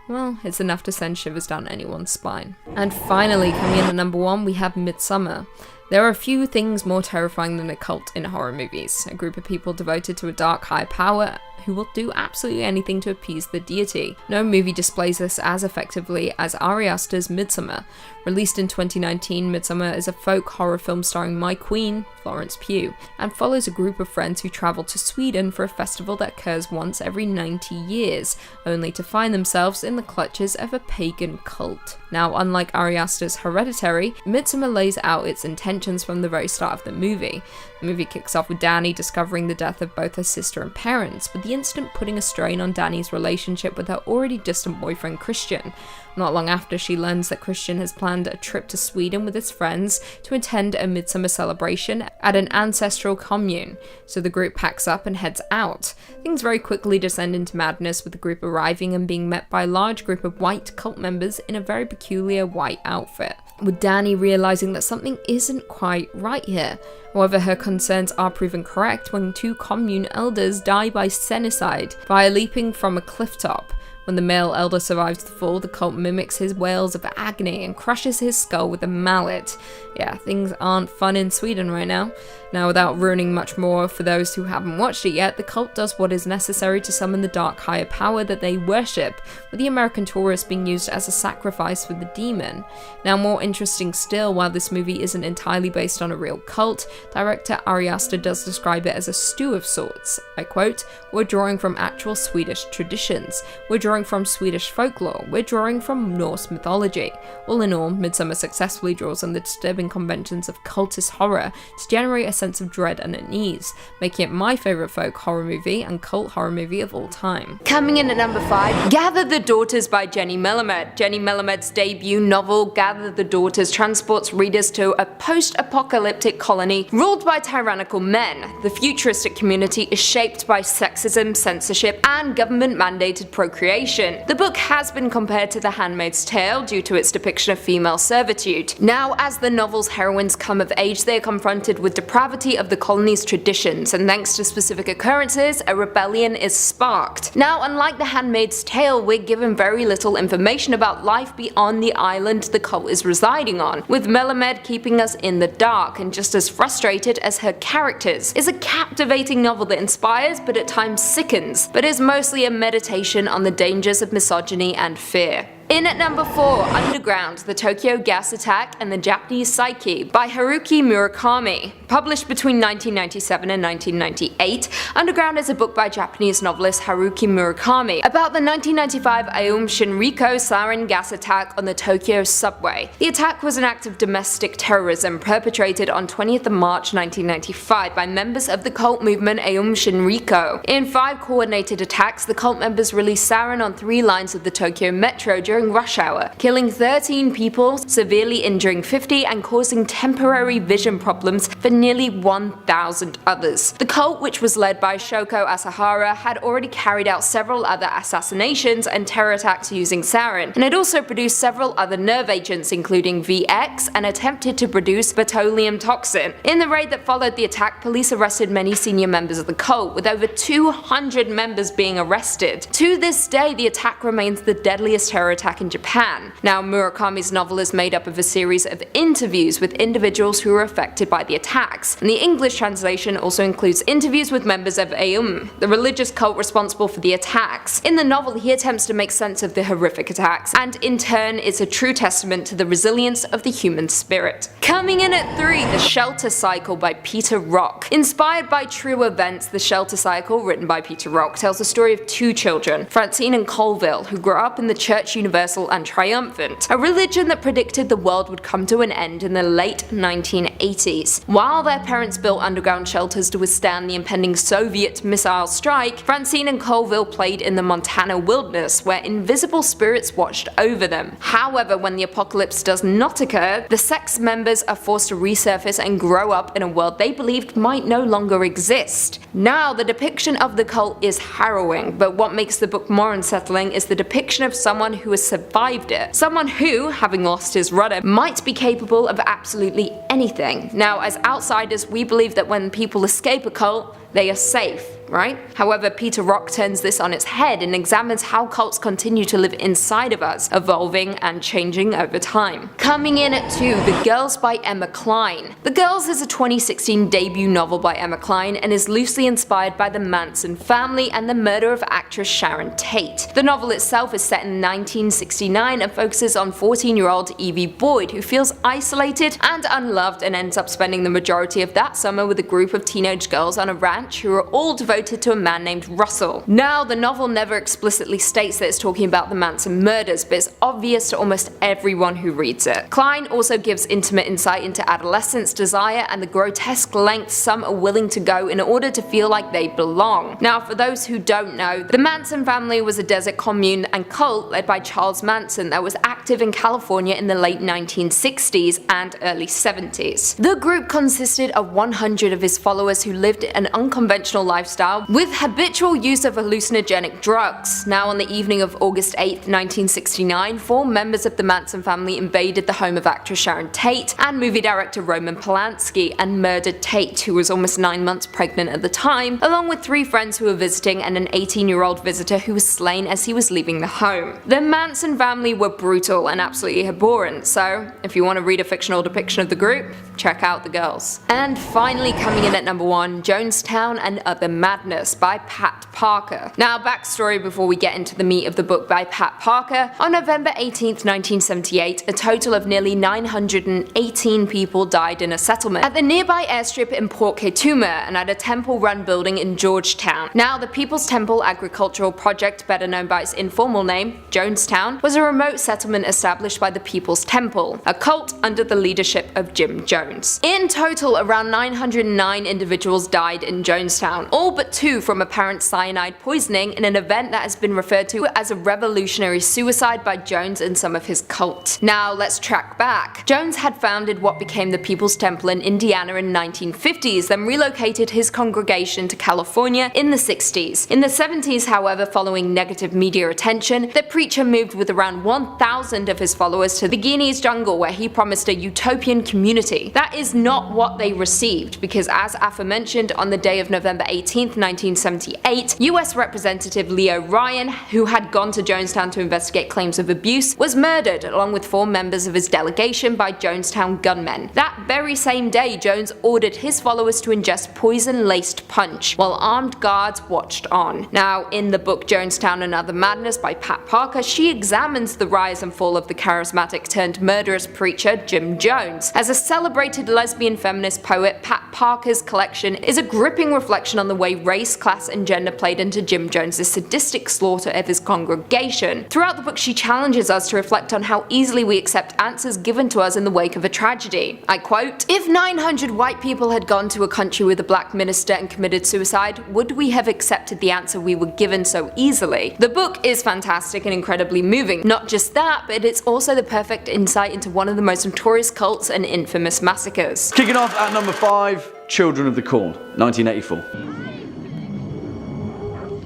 well, it's enough to send shivers down anyone's spine. And finally, coming in at number 1, we have Midsommar. There are a few things more terrifying than a cult in horror movies. A group of people devoted to a dark higher power who will do absolutely anything to appease the deity. No movie displays this as effectively as Ari Aster's Midsommar. Released in 2019, Midsommar is a folk horror film starring My Queen, Florence Pugh, and follows a group of friends who travel to Sweden for a festival that occurs once every 90 years, only to find themselves in the clutches of a pagan cult. Now, unlike Ari Aster's Hereditary, Midsommar lays out its intentions from the very start of the movie. The movie kicks off with Dani discovering the death of both her sister and parents, with the incident putting a strain on Dani's relationship with her already distant boyfriend Christian. Not long after, she learns that Christian has planned a trip to Sweden with his friends to attend a midsummer celebration at an ancestral commune, so the group packs up and heads out. Things very quickly descend into madness, with the group arriving and being met by a large group of white cult members in a very peculiar white outfit, with Dani realizing that something isn't quite right here. However, her concerns are proven correct when 2 commune elders die by senicide via leaping from a cliff top. When the male elder survives the fall, the cult mimics his wails of agony and crushes his skull with a mallet. Yeah, things aren't fun in Sweden right now. Now, without ruining much more for those who haven't watched it yet, the cult does what is necessary to summon the dark higher power that they worship, with the American tourist being used as a sacrifice for the demon. Now, more interesting still, while this movie isn't entirely based on a real cult, director Ari Aster does describe it as a stew of sorts. I quote, "We're drawing from actual Swedish traditions. We're drawing from Swedish folklore. We're drawing from Norse mythology." All in all, Midsommar successfully draws on the disturbing conventions of cultist horror to generate a sense of dread and unease, making it my favourite folk horror movie and cult horror movie of all time. Coming in at number 5, Gather the Daughters by Jenny Melamed. Jenny Melamed's debut novel, Gather the Daughters, transports readers to a post-apocalyptic colony ruled by tyrannical men. The futuristic community is shaped by sexism, censorship, and government-mandated procreation. The book has been compared to The Handmaid's Tale due to its depiction of female servitude. Now, as the novel's heroines come of age, they are confronted with depravity of the colony's traditions, and thanks to specific occurrences, a rebellion is sparked. Now, unlike The Handmaid's Tale, we're given very little information about life beyond the island the cult is residing on, with Melamed keeping us in the dark and just as frustrated as her characters. It's a captivating novel that inspires but at times sickens, but is mostly a meditation on the dangers of misogyny and fear. In at number 4, Underground, the Tokyo Gas Attack and the Japanese Psyche by Haruki Murakami. Published between 1997 and 1998, Underground is a book by Japanese novelist Haruki Murakami about the 1995 Aum Shinriko sarin gas attack on the Tokyo subway. The attack was an act of domestic terrorism perpetrated on 20th of March 1995 by members of the cult movement Aum Shinriko. In 5 coordinated attacks, the cult members released sarin on 3 lines of the Tokyo Metro during rush hour, killing 13 people, severely injuring 50 and causing temporary vision problems for nearly 1,000 others. The cult, which was led by Shoko Asahara, had already carried out several other assassinations and terror attacks using sarin, and had also produced several other nerve agents including VX and attempted to produce botulinum toxin. In the raid that followed the attack, police arrested many senior members of the cult, with over 200 members being arrested. To this day, the attack remains the deadliest terror attack in Japan. Now, Murakami's novel is made up of a series of interviews with individuals who were affected by the attacks, and the English translation also includes interviews with members of Aum, the religious cult responsible for the attacks. In the novel, he attempts to make sense of the horrific attacks, and in turn, it's a true testament to the resilience of the human spirit. Coming in at 3, The Shelter Cycle by Peter Rock. Inspired by true events, The Shelter Cycle, written by Peter Rock, tells the story of 2 children, Francine and Colville, who grew up in the Church Universal and Triumphant, a religion that predicted the world would come to an end in the late 1980s. While their parents built underground shelters to withstand the impending Soviet missile strike, Francine and Colville played in the Montana wilderness, where invisible spirits watched over them. However, when the apocalypse does not occur, the sect's members are forced to resurface and grow up in a world they believed might no longer exist. Now, the depiction of the cult is harrowing, but what makes the book more unsettling is the depiction of someone who has survived it. Someone who, having lost his rudder, might be capable of absolutely anything. Now, as outsiders, we believe that when people escape a cult, they are safe, right? However, Peter Rock turns this on its head and examines how cults continue to live inside of us, evolving and changing over time. Coming in at 2, The Girls by Emma Cline. The Girls is a 2016 debut novel by Emma Cline and is loosely inspired by the Manson family and the murder of actress Sharon Tate. The novel itself is set in 1969 and focuses on 14-year-old Evie Boyd, who feels isolated and unloved and ends up spending the majority of that summer with a group of teenage girls on a ranch who are all devoted to a man named Russell. Now, the novel never explicitly states that it's talking about the Manson murders, but it's obvious to almost everyone who reads it. Cline also gives intimate insight into adolescence, desire, and the grotesque lengths some are willing to go in order to feel like they belong. Now, for those who don't know, the Manson family was a desert commune and cult led by Charles Manson that was active in California in the late 1960s and early 70s. The group consisted of 100 of his followers who lived an unconventional lifestyle with habitual use of hallucinogenic drugs. Now, on the evening of August 8, 1969, 4 members of the Manson family invaded the home of actress Sharon Tate and movie director Roman Polanski and murdered Tate, who was almost 9 months pregnant at the time, along with 3 friends who were visiting and an 18-year-old visitor who was slain as he was leaving the home. The Manson family were brutal and absolutely abhorrent, so if you want to read a fictional depiction of the group, check out The Girls. And finally, coming in at number 1, Jonestown and Other Madness by Pat Parker. Now, backstory before we get into the meat of the book by Pat Parker. On November 18th, 1978, a total of nearly 918 people died in a settlement at the nearby airstrip in Port Kaituma and at a temple-run building in Georgetown. Now, the People's Temple Agricultural Project, better known by its informal name, Jonestown, was a remote settlement established by the People's Temple, a cult under the leadership of Jim Jones. In total, around 909 individuals died in Jonestown, all but 2 from apparent cyanide poisoning in an event that has been referred to as a revolutionary suicide by Jones and some of his cult. Now, let's track back. Jones had founded what became the People's Temple in Indiana in the 1950s, then relocated his congregation to California in the 60s. In the 70s, however, following negative media attention, the preacher moved with around 1,000 of his followers to the Guineas jungle, where he promised a utopian community. That is not what they received, because as aforementioned, on the day of November 18th, 1978, US Representative Leo Ryan, who had gone to Jonestown to investigate claims of abuse, was murdered along with 4 members of his delegation by Jonestown gunmen. That very same day, Jones ordered his followers to ingest poison-laced punch, while armed guards watched on. Now, in the book Jonestown and Other Madness by Pat Parker, she examines the rise and fall of the charismatic-turned-murderous preacher Jim Jones. As a celebrated lesbian feminist poet, Pat Parker's collection is a gripping reflection on the way race, class, and gender played into Jim Jones's sadistic slaughter of his congregation. Throughout the book, she challenges us to reflect on how easily we accept answers given to us in the wake of a tragedy. I quote, "If 900 white people had gone to a country with a black minister and committed suicide, would we have accepted the answer we were given so easily?" The book is fantastic and incredibly moving. Not just that, but it's also the perfect insight into one of the most notorious cults and infamous massacres. Kicking off at number 5, Children of the Corn, 1984.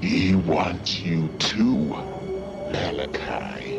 He wants you too, Malachi.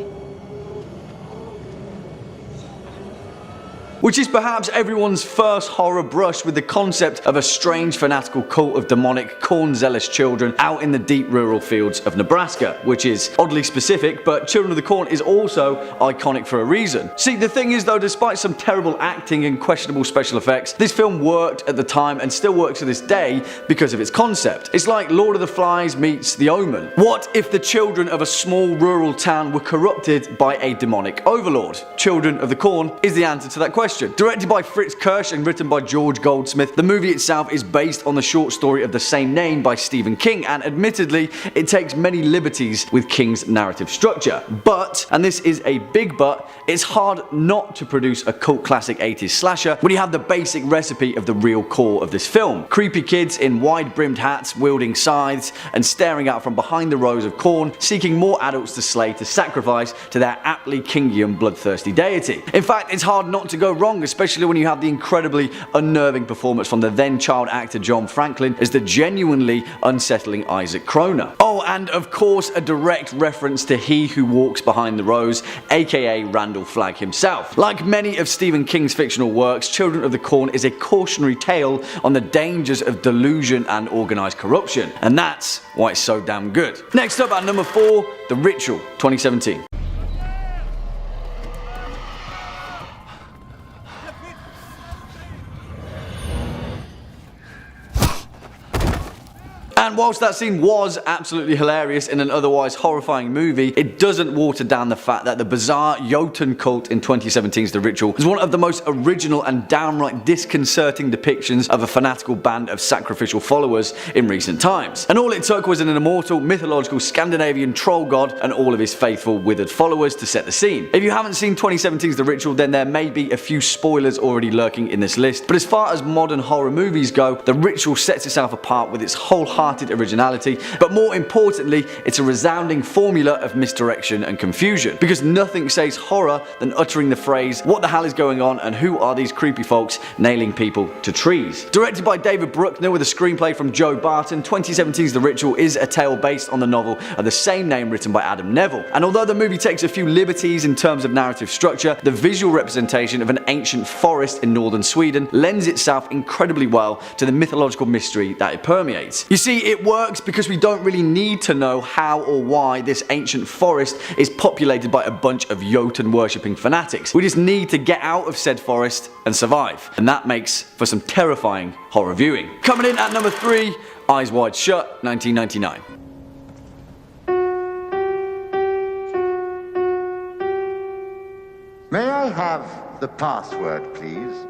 Which is perhaps everyone's first horror brush with the concept of a strange fanatical cult of demonic, corn-zealous children out in the deep rural fields of Nebraska, which is oddly specific, but Children of the Corn is also iconic for a reason. See, the thing is though, despite some terrible acting and questionable special effects, this film worked at the time and still works to this day because of its concept. It's like Lord of the Flies meets The Omen. What if the children of a small rural town were corrupted by a demonic overlord? Children of the Corn is the answer to that question. Directed by Fritz Kirsch and written by George Goldsmith, the movie itself is based on the short story of the same name by Stephen King, and admittedly, it takes many liberties with King's narrative structure. But, and this is a big but, it's hard not to produce a cult classic 80s slasher when you have the basic recipe of the real core of this film. Creepy kids in wide-brimmed hats wielding scythes and staring out from behind the rows of corn, seeking more adults to slay to sacrifice to their aptly Kingian bloodthirsty deity. In fact, it's hard not to go wrong, especially when you have the incredibly unnerving performance from the then child actor John Franklin as the genuinely unsettling Isaac Kroner. Oh, and of course a direct reference to He Who Walks Behind the Rows, aka Randall Flagg himself. Like many of Stephen King's fictional works, Children of the Corn is a cautionary tale on the dangers of delusion and organised corruption, and that's why it's so damn good. Next up at number 4, The Ritual, 2017. And whilst that scene was absolutely hilarious in an otherwise horrifying movie, it doesn't water down the fact that the bizarre Jotun cult in 2017's The Ritual is one of the most original and downright disconcerting depictions of a fanatical band of sacrificial followers in recent times. And all it took was an immortal, mythological Scandinavian troll god and all of his faithful withered followers to set the scene. If you haven't seen 2017's The Ritual, then there may be a few spoilers already lurking in this list, but as far as modern horror movies go, The Ritual sets itself apart with its wholehearted originality, but more importantly, it's a resounding formula of misdirection and confusion, because nothing says horror than uttering the phrase, "What the hell is going on and who are these creepy folks nailing people to trees?" Directed by David Bruckner with a screenplay from Joe Barton, 2017's The Ritual is a tale based on the novel of the same name written by Adam Neville. And although the movie takes a few liberties in terms of narrative structure, the visual representation of an ancient forest in northern Sweden lends itself incredibly well to the mythological mystery that it permeates. You see, it works because we don't really need to know how or why this ancient forest is populated by a bunch of Jotun worshipping fanatics. We just need to get out of said forest and survive. And that makes for some terrifying horror viewing. Coming in at number 3, Eyes Wide Shut, 1999. May I have the password, please?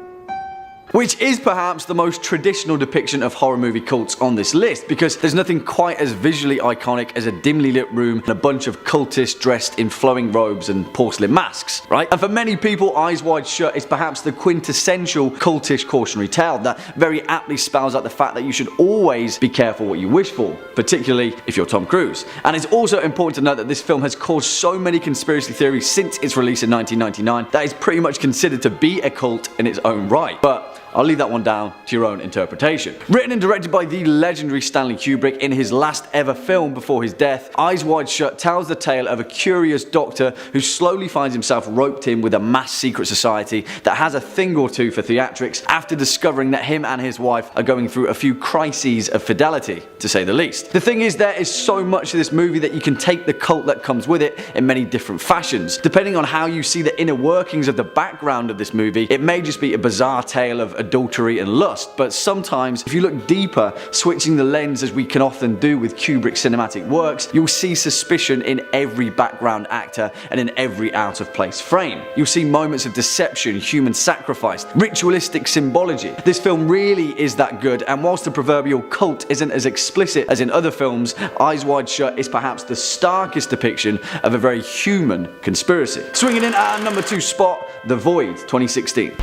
Which is perhaps the most traditional depiction of horror movie cults on this list, because there's nothing quite as visually iconic as a dimly lit room and a bunch of cultists dressed in flowing robes and porcelain masks, right? And for many people, Eyes Wide Shut is perhaps the quintessential cultish cautionary tale that very aptly spells out the fact that you should always be careful what you wish for, particularly if you're Tom Cruise. And it's also important to note that this film has caused so many conspiracy theories since its release in 1999 that it's pretty much considered to be a cult in its own right. But I'll leave that one down to your own interpretation. Written and directed by the legendary Stanley Kubrick in his last ever film before his death, Eyes Wide Shut tells the tale of a curious doctor who slowly finds himself roped in with a mass secret society that has a thing or two for theatrics after discovering that him and his wife are going through a few crises of fidelity, to say the least. The thing is, there is so much to this movie that you can take the cult that comes with it in many different fashions. Depending on how you see the inner workings of the background of this movie, it may just be a bizarre tale of adultery and lust, but sometimes if you look deeper, switching the lens as we can often do with Kubrick's cinematic works, you'll see suspicion in every background actor and in every out of place frame. You'll see moments of deception, human sacrifice, ritualistic symbology. This film really is that good, and whilst the proverbial cult isn't as explicit as in other films, Eyes Wide Shut is perhaps the starkest depiction of a very human conspiracy. Swinging in at our number 2 spot, The Void, 2016.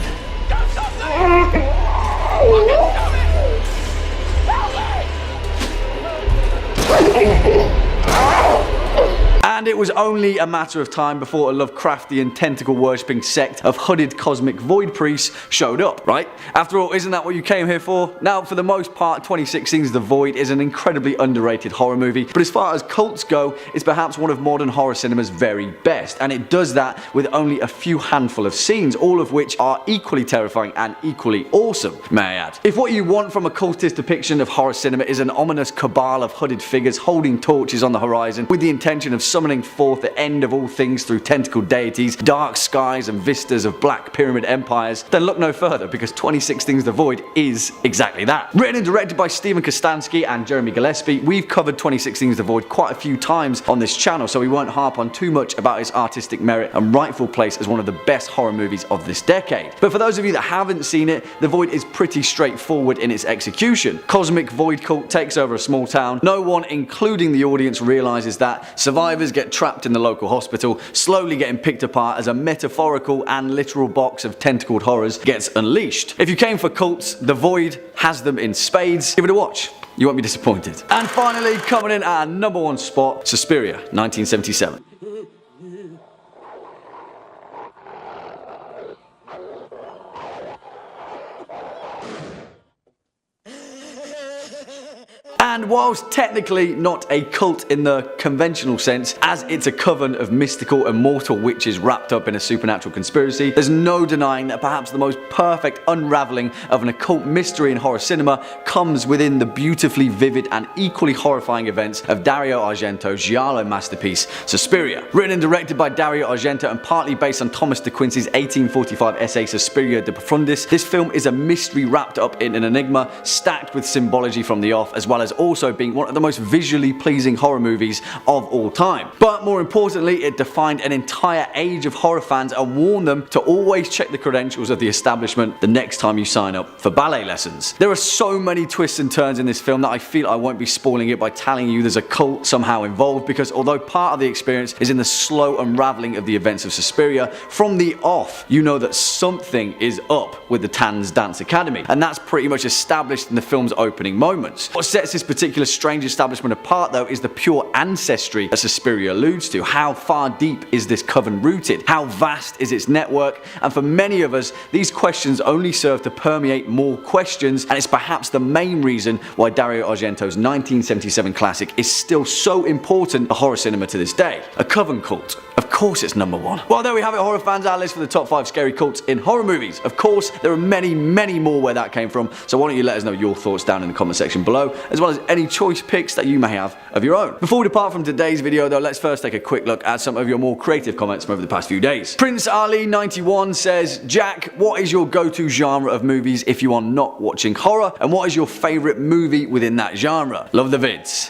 And it was only a matter of time before a Lovecraftian tentacle worshipping sect of hooded cosmic void priests showed up, right? After all, isn't that what you came here for? Now, for the most part, 2016's The Void is an incredibly underrated horror movie, but as far as cults go, it's perhaps one of modern horror cinema's very best, and it does that with only a few handful of scenes, all of which are equally terrifying and equally awesome, may I add. If what you want from a cultist depiction of horror cinema is an ominous cabal of hooded figures holding torches on the horizon with the intention of summoning forth the end of all things through tentacled deities, dark skies and vistas of black pyramid empires, then look no further, because 2016's The Void is exactly that. Written and directed by Steven Kostanski and Jeremy Gillespie, we've covered 2016's The Void quite a few times on this channel, so we won't harp on too much about its artistic merit and rightful place as one of the best horror movies of this decade. But for those of you that haven't seen it, The Void is pretty straightforward in its execution. Cosmic void cult takes over a small town. No one, including the audience, realizes that. Survivors get trapped in the local hospital, slowly getting picked apart as a metaphorical and literal box of tentacled horrors gets unleashed. If you came for cults, The Void has them in spades. Give it a watch. You won't be disappointed. And finally, coming in at our number 1 spot, Suspiria, 1977. And whilst technically not a cult in the conventional sense, as it's a coven of mystical and mortal witches wrapped up in a supernatural conspiracy, there's no denying that perhaps the most perfect unraveling of an occult mystery in horror cinema comes within the beautifully vivid and equally horrifying events of Dario Argento's giallo masterpiece, Suspiria. Written and directed by Dario Argento and partly based on Thomas de Quincey's 1845 essay Suspiria de Profundis, this film is a mystery wrapped up in an enigma, stacked with symbology from the off, as well as also being one of the most visually pleasing horror movies of all time. But more importantly, it defined an entire age of horror fans and warned them to always check the credentials of the establishment the next time you sign up for ballet lessons. There are so many twists and turns in this film that I feel I won't be spoiling it by telling you there's a cult somehow involved, because although part of the experience is in the slow unraveling of the events of Suspiria, from the off you know that something is up with the Tanz Dance Academy, and that's pretty much established in the film's opening moments. What sets this particular strange establishment apart, though, is the pure ancestry that Suspiria alludes to. How far deep is this coven rooted? How vast is its network? And for many of us, these questions only serve to permeate more questions, and it's perhaps the main reason why Dario Argento's 1977 classic is still so important to horror cinema to this day. A coven cult. Of course it's number 1. Well, there we have it, horror fans, our list for the top 5 scary cults in horror movies. Of course, there are many, many more where that came from, so why don't you let us know your thoughts down in the comment section below, as well as any choice picks that you may have of your own. Before we depart from today's video though, let's first take a quick look at some of your more creative comments from over the past few days. Prince Ali 91 says, Jack, what is your go-to genre of movies if you are not watching horror, and what is your favourite movie within that genre? Love the vids.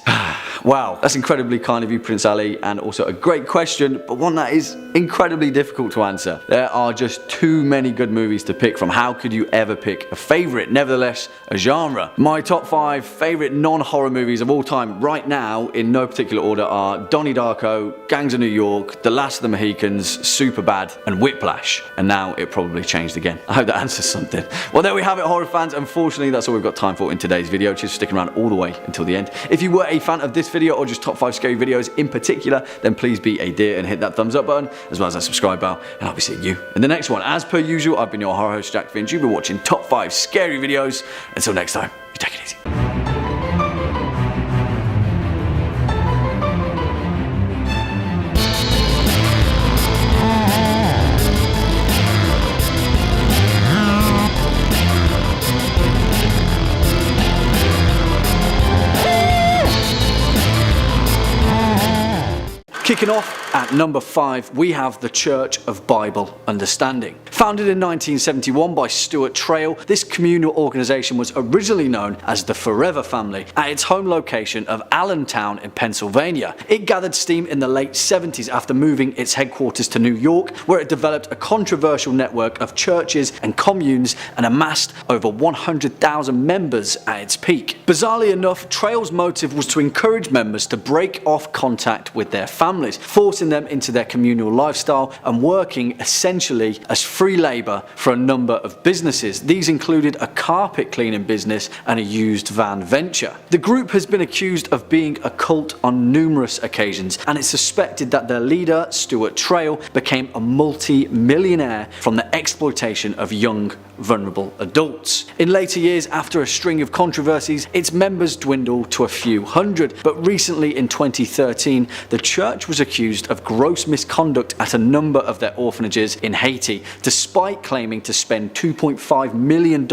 Wow, that's incredibly kind of you, Prince Ali, and also a great question, but one that is incredibly difficult to answer. There are just too many good movies to pick from. How could you ever pick a favourite? Nevertheless, a genre. My top 5 favourite non-horror movies of all time right now, in no particular order, are Donnie Darko, Gangs of New York, The Last of the Mohicans, Superbad, and Whiplash. And now it probably changed again. I hope that answers something. Well, there we have it, horror fans. Unfortunately, that's all we've got time for in today's video. Cheers for sticking around all the way until the end. If you were a fan of this this video or just top 5 scary videos in particular, then please be a dear and hit that thumbs up button as well as that subscribe bell, and I'll be seeing you in the next one. As per usual, I've been your horror host Jack Finch. You've been watching top 5 scary videos. Until next time, you take it easy. Kicking off at number 5, we have the Church of Bible Understanding. Founded in 1971 by Stuart Trail, this communal organisation was originally known as the Forever Family at its home location of Allentown in Pennsylvania. It gathered steam in the late 70s after moving its headquarters to New York, where it developed a controversial network of churches and communes and amassed over 100,000 members at its peak. Bizarrely enough, Trail's motive was to encourage members to break off contact with their families, forcing them into their communal lifestyle and working essentially as free labour for a number of businesses. These included a carpet cleaning business and a used van venture. The group has been accused of being a cult on numerous occasions, and it's suspected that their leader, Stuart Trail, became a multi-millionaire from the exploitation of young, vulnerable adults. In later years, after a string of controversies, its members dwindled to a few hundred, but recently in 2013, the church was accused of gross misconduct at a number of their orphanages in Haiti, despite claiming to spend $2.5 million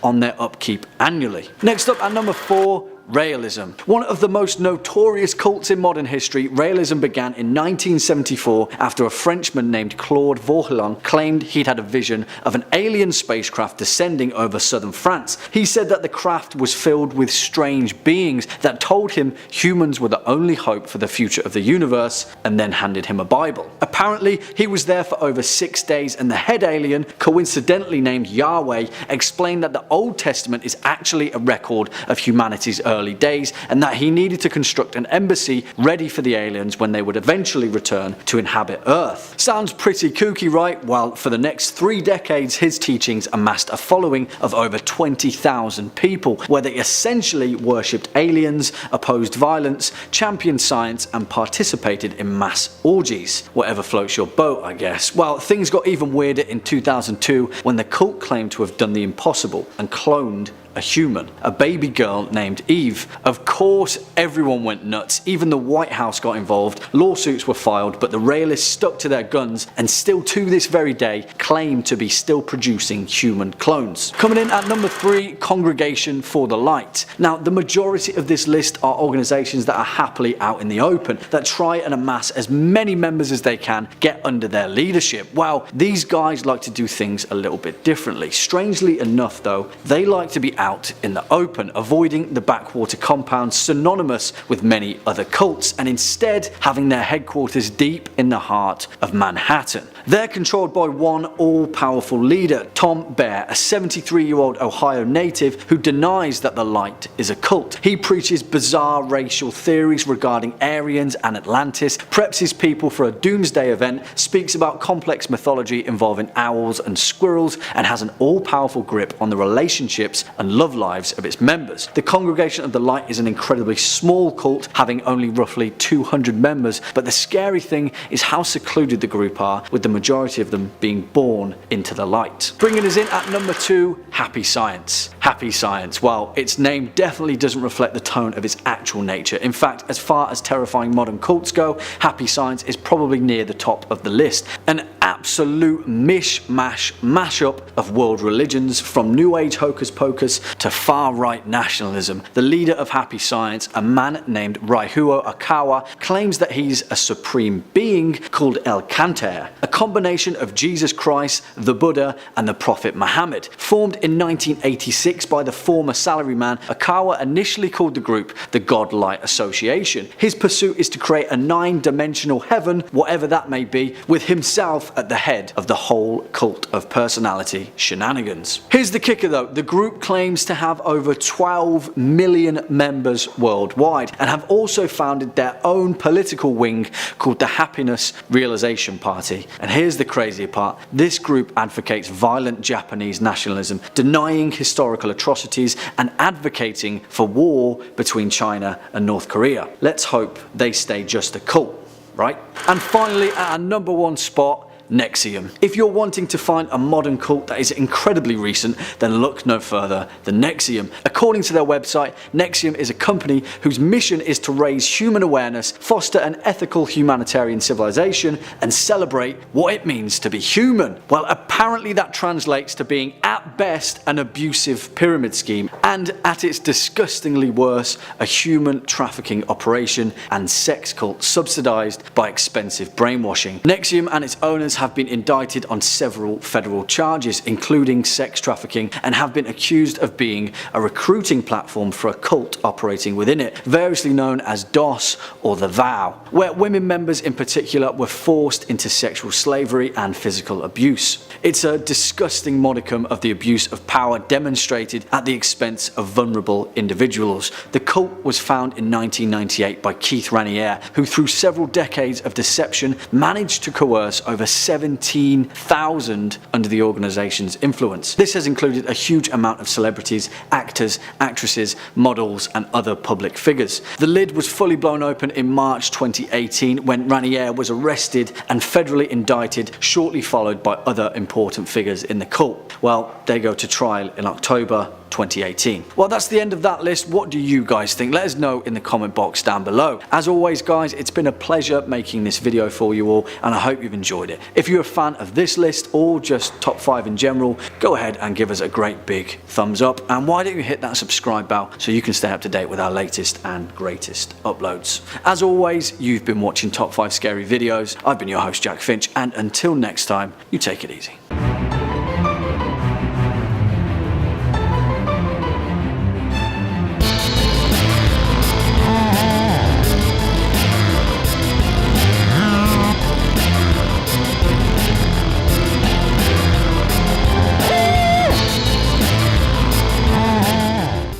on their upkeep annually. Next up at number 4, Realism. One of the most notorious cults in modern history, Realism began in 1974 after a Frenchman named Claude Vauquelin claimed he'd had a vision of an alien spacecraft descending over southern France. He said that the craft was filled with strange beings that told him humans were the only hope for the future of the universe, and then handed him a Bible. Apparently, he was there for over 6 days, and the head alien, coincidentally named Yahweh, explained that the Old Testament is actually a record of humanity's early days, and that he needed to construct an embassy ready for the aliens when they would eventually return to inhabit Earth. Sounds pretty kooky, right? Well, for the next 3 decades, his teachings amassed a following of over 20,000 people, where they essentially worshipped aliens, opposed violence, championed science, and participated in mass orgies. Whatever floats your boat, I guess. Well, things got even weirder in 2002 when the cult claimed to have done the impossible and cloned a human, a baby girl named Eve. Of course, everyone went nuts. Even the White House got involved. Lawsuits were filed, but the realists stuck to their guns and still to this very day claim to be still producing human clones. Coming in at number 3, Congregation for the Light. Now, the majority of this list are organisations that are happily out in the open, that try and amass as many members as they can, get under their leadership. Well, these guys like to do things a little bit differently. Strangely enough though, they like to be out in the open, avoiding the backwater compounds synonymous with many other cults, and instead having their headquarters deep in the heart of Manhattan. They're controlled by one all-powerful leader, Tom Bear, a 73-year-old Ohio native who denies that the light is a cult. He preaches bizarre racial theories regarding Aryans and Atlantis, preps his people for a doomsday event, speaks about complex mythology involving owls and squirrels, and has an all-powerful grip on the relationships and love lives of its members. The Congregation of the Light is an incredibly small cult, having only roughly 200 members, but the scary thing is how secluded the group are, with the majority of them being born into the light. Bringing us in at number 2, Happy Science. Happy Science, well, its name definitely doesn't reflect the tone of its actual nature. In fact, as far as terrifying modern cults go, Happy Science is probably near the top of the list. An absolute mishmash mashup of world religions, from New Age hocus pocus to far-right nationalism. The leader of Happy Science, a man named Raihuo Akawa, claims that he's a supreme being called El Kanter, a combination of Jesus Christ, the Buddha, and the Prophet Muhammad. Formed in 1986 by the former salaryman, Akawa initially called the group the God-Light Association. His pursuit is to create a 9-dimensional heaven, whatever that may be, with himself at the head of the whole cult of personality shenanigans. Here's the kicker though, the group claims to have over 12 million members worldwide, and have also founded their own political wing called the Happiness Realization Party, And here's the crazier part. This group advocates violent Japanese nationalism, denying historical atrocities and advocating for war between China and North Korea. Let's hope they stay just a cult, right? And finally, at our number one spot, NXIVM. If you're wanting to find a modern cult that is incredibly recent, then look no further than NXIVM. According to their website, NXIVM is a company whose mission is to raise human awareness, foster an ethical humanitarian civilization, and celebrate what it means to be human. Well, apparently that translates to being at best an abusive pyramid scheme, and at its disgustingly worse, a human trafficking operation and sex cult subsidized by expensive brainwashing. NXIVM and its owners have been indicted on several federal charges, including sex trafficking, and have been accused of being a recruiting platform for a cult operating within it, variously known as DOS or the Vow, where women members in particular were forced into sexual slavery and physical abuse. It's a disgusting modicum of the abuse of power demonstrated at the expense of vulnerable individuals. The cult was founded in 1998 by Keith Raniere, who through several decades of deception managed to coerce over 17,000 under the organization's influence. This has included a huge amount of celebrities, actors, actresses, models, and other public figures. The lid was fully blown open in March 2018 when Raniere was arrested and federally indicted, shortly followed by other important figures in the cult. Well, they go to trial in October 2018. Well, that's the end of that list. What do you guys think? Let us know in the comment box down below. As always, guys, it's been a pleasure making this video for you all, and I hope you've enjoyed it. If you're a fan of this list or just top 5 in general, go ahead and give us a great big thumbs up, and why don't you hit that subscribe bell so you can stay up to date with our latest and greatest uploads. As always, you've been watching Top 5 Scary Videos. I've been your host, Jack Finch, and until next time, you take it easy.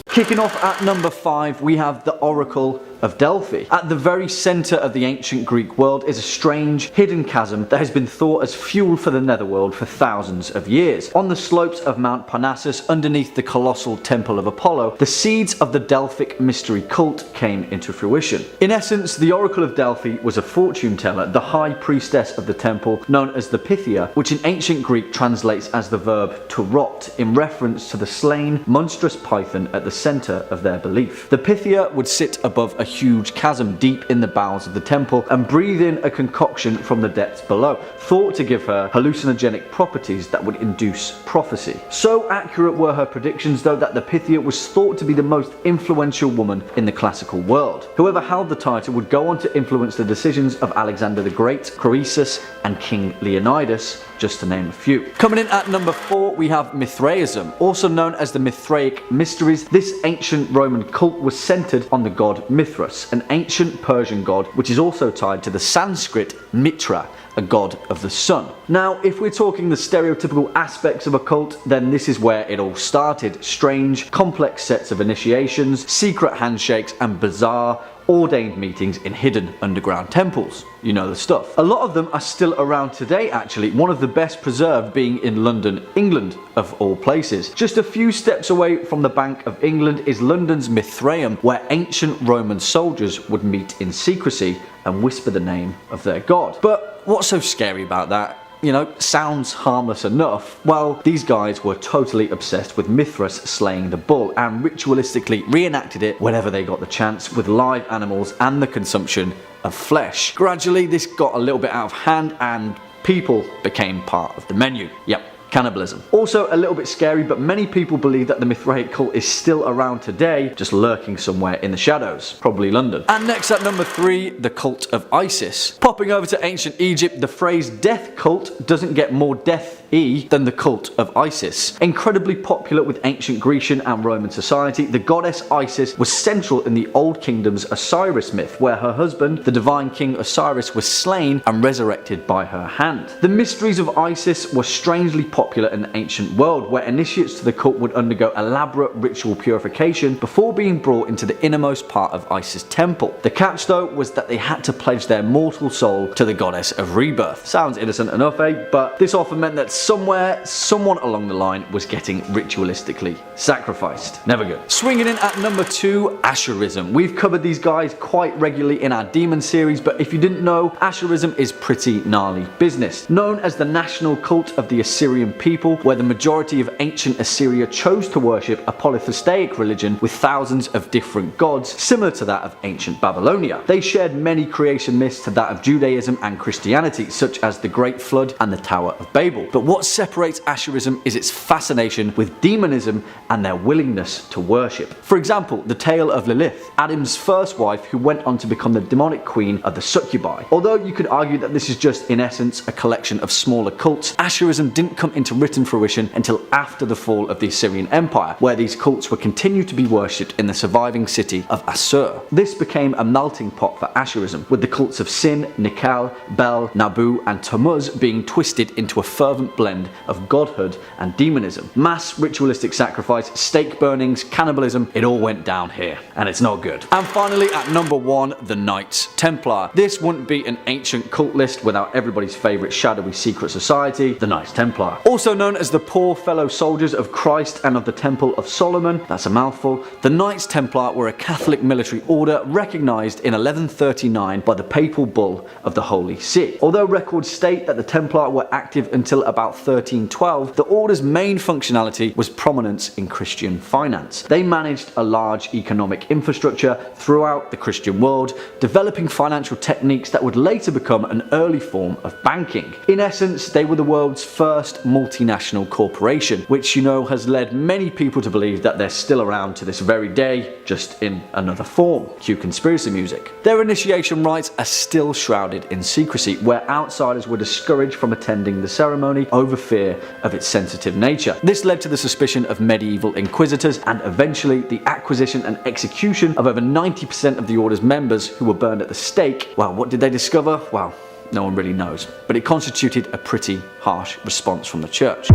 Kicking off at number 5, we have the Oracle of Delphi. At the very centre of the ancient Greek world is a strange, hidden chasm that has been thought as fuel for the netherworld for thousands of years. On the slopes of Mount Parnassus, underneath the colossal temple of Apollo, the seeds of the Delphic mystery cult came into fruition. In essence, the Oracle of Delphi was a fortune teller, the high priestess of the temple, known as the Pythia, which in ancient Greek translates as the verb to rot, in reference to the slain, monstrous python at the centre of their belief. The Pythia would sit above a huge chasm deep in the bowels of the temple and breathe in a concoction from the depths below, thought to give her hallucinogenic properties that would induce prophecy. So accurate were her predictions, though, that the Pythia was thought to be the most influential woman in the classical world. Whoever held the title would go on to influence the decisions of Alexander the Great, Croesus, and King Leonidas, just to name a few. Coming in at number 4, we have Mithraism, also known as the Mithraic Mysteries. This ancient Roman cult was centered on the god Mithras, an ancient Persian god which is also tied to the Sanskrit Mitra, a god of the sun. Now, if we're talking the stereotypical aspects of a cult, then this is where it all started. Strange, complex sets of initiations, secret handshakes, and bizarre, ordained meetings in hidden underground temples. You know the stuff. A lot of them are still around today, actually, one of the best preserved being in London, England, of all places. Just a few steps away from the Bank of England is London's Mithraeum, where ancient Roman soldiers would meet in secrecy and whisper the name of their god. But what's so scary about that? You know, sounds harmless enough. Well, these guys were totally obsessed with Mithras slaying the bull and ritualistically reenacted it whenever they got the chance with live animals and the consumption of flesh. Gradually, this got a little bit out of hand and people became part of the menu. Yep. Cannibalism. Also a little bit scary, but many people believe that the Mithraic cult is still around today, just lurking somewhere in the shadows, probably London. And next at number 3, the cult of Isis. Popping over to ancient Egypt, the phrase death cult doesn't get more death F-E than the cult of Isis. Incredibly popular with ancient Grecian and Roman society, the goddess Isis was central in the Old Kingdom's Osiris myth, where her husband, the divine king Osiris, was slain and resurrected by her hand. The mysteries of Isis were strangely popular in the ancient world, where initiates to the cult would undergo elaborate ritual purification before being brought into the innermost part of Isis' temple. The catch though was that they had to pledge their mortal soul to the goddess of rebirth. Sounds innocent enough, eh? But this often meant that somewhere, someone along the line was getting ritualistically sacrificed. Never good. Swinging in at number 2, Asherism. We've covered these guys quite regularly in our demon series, but if you didn't know, Asherism is pretty gnarly business. Known as the national cult of the Assyrian people, where the majority of ancient Assyria chose to worship a polytheistic religion with thousands of different gods, similar to that of ancient Babylonia. They shared many creation myths to that of Judaism and Christianity, such as the Great Flood and the Tower of Babel. But what separates Asherism is its fascination with demonism and their willingness to worship. For example, the tale of Lilith, Adam's first wife, who went on to become the demonic queen of the succubi. Although you could argue that this is just in essence a collection of smaller cults, Asherism didn't come into written fruition until after the fall of the Assyrian Empire, where these cults were continued to be worshipped in the surviving city of Assur. This became a melting pot for Asherism, with the cults of Sin, Nikal, Bel, Nabu and Tammuz being twisted into a fervent blend of godhood and demonism. Mass ritualistic sacrifice, stake burnings, cannibalism, it all went down here, and it's not good. And finally at number 1, the Knights Templar. This wouldn't be an ancient cult list without everybody's favourite shadowy secret society, the Knights Templar. Also known as the poor fellow soldiers of Christ and of the Temple of Solomon, that's a mouthful, the Knights Templar were a Catholic military order recognised in 1139 by the papal bull of the Holy See. Although records state that the Templar were active until about 1312, the order's main functionality was prominence in Christian finance. They managed a large economic infrastructure throughout the Christian world, developing financial techniques that would later become an early form of banking. In essence, they were the world's first multinational corporation, which has led many people to believe that they're still around to this very day, just in another form. Cue conspiracy music. Their initiation rites are still shrouded in secrecy, where outsiders were discouraged from attending the ceremony over fear of its sensitive nature. This led to the suspicion of medieval inquisitors and eventually the acquisition and execution of over 90% of the order's members, who were burned at the stake. Well, what did they discover? Well, no one really knows, but it constituted a pretty harsh response from the church.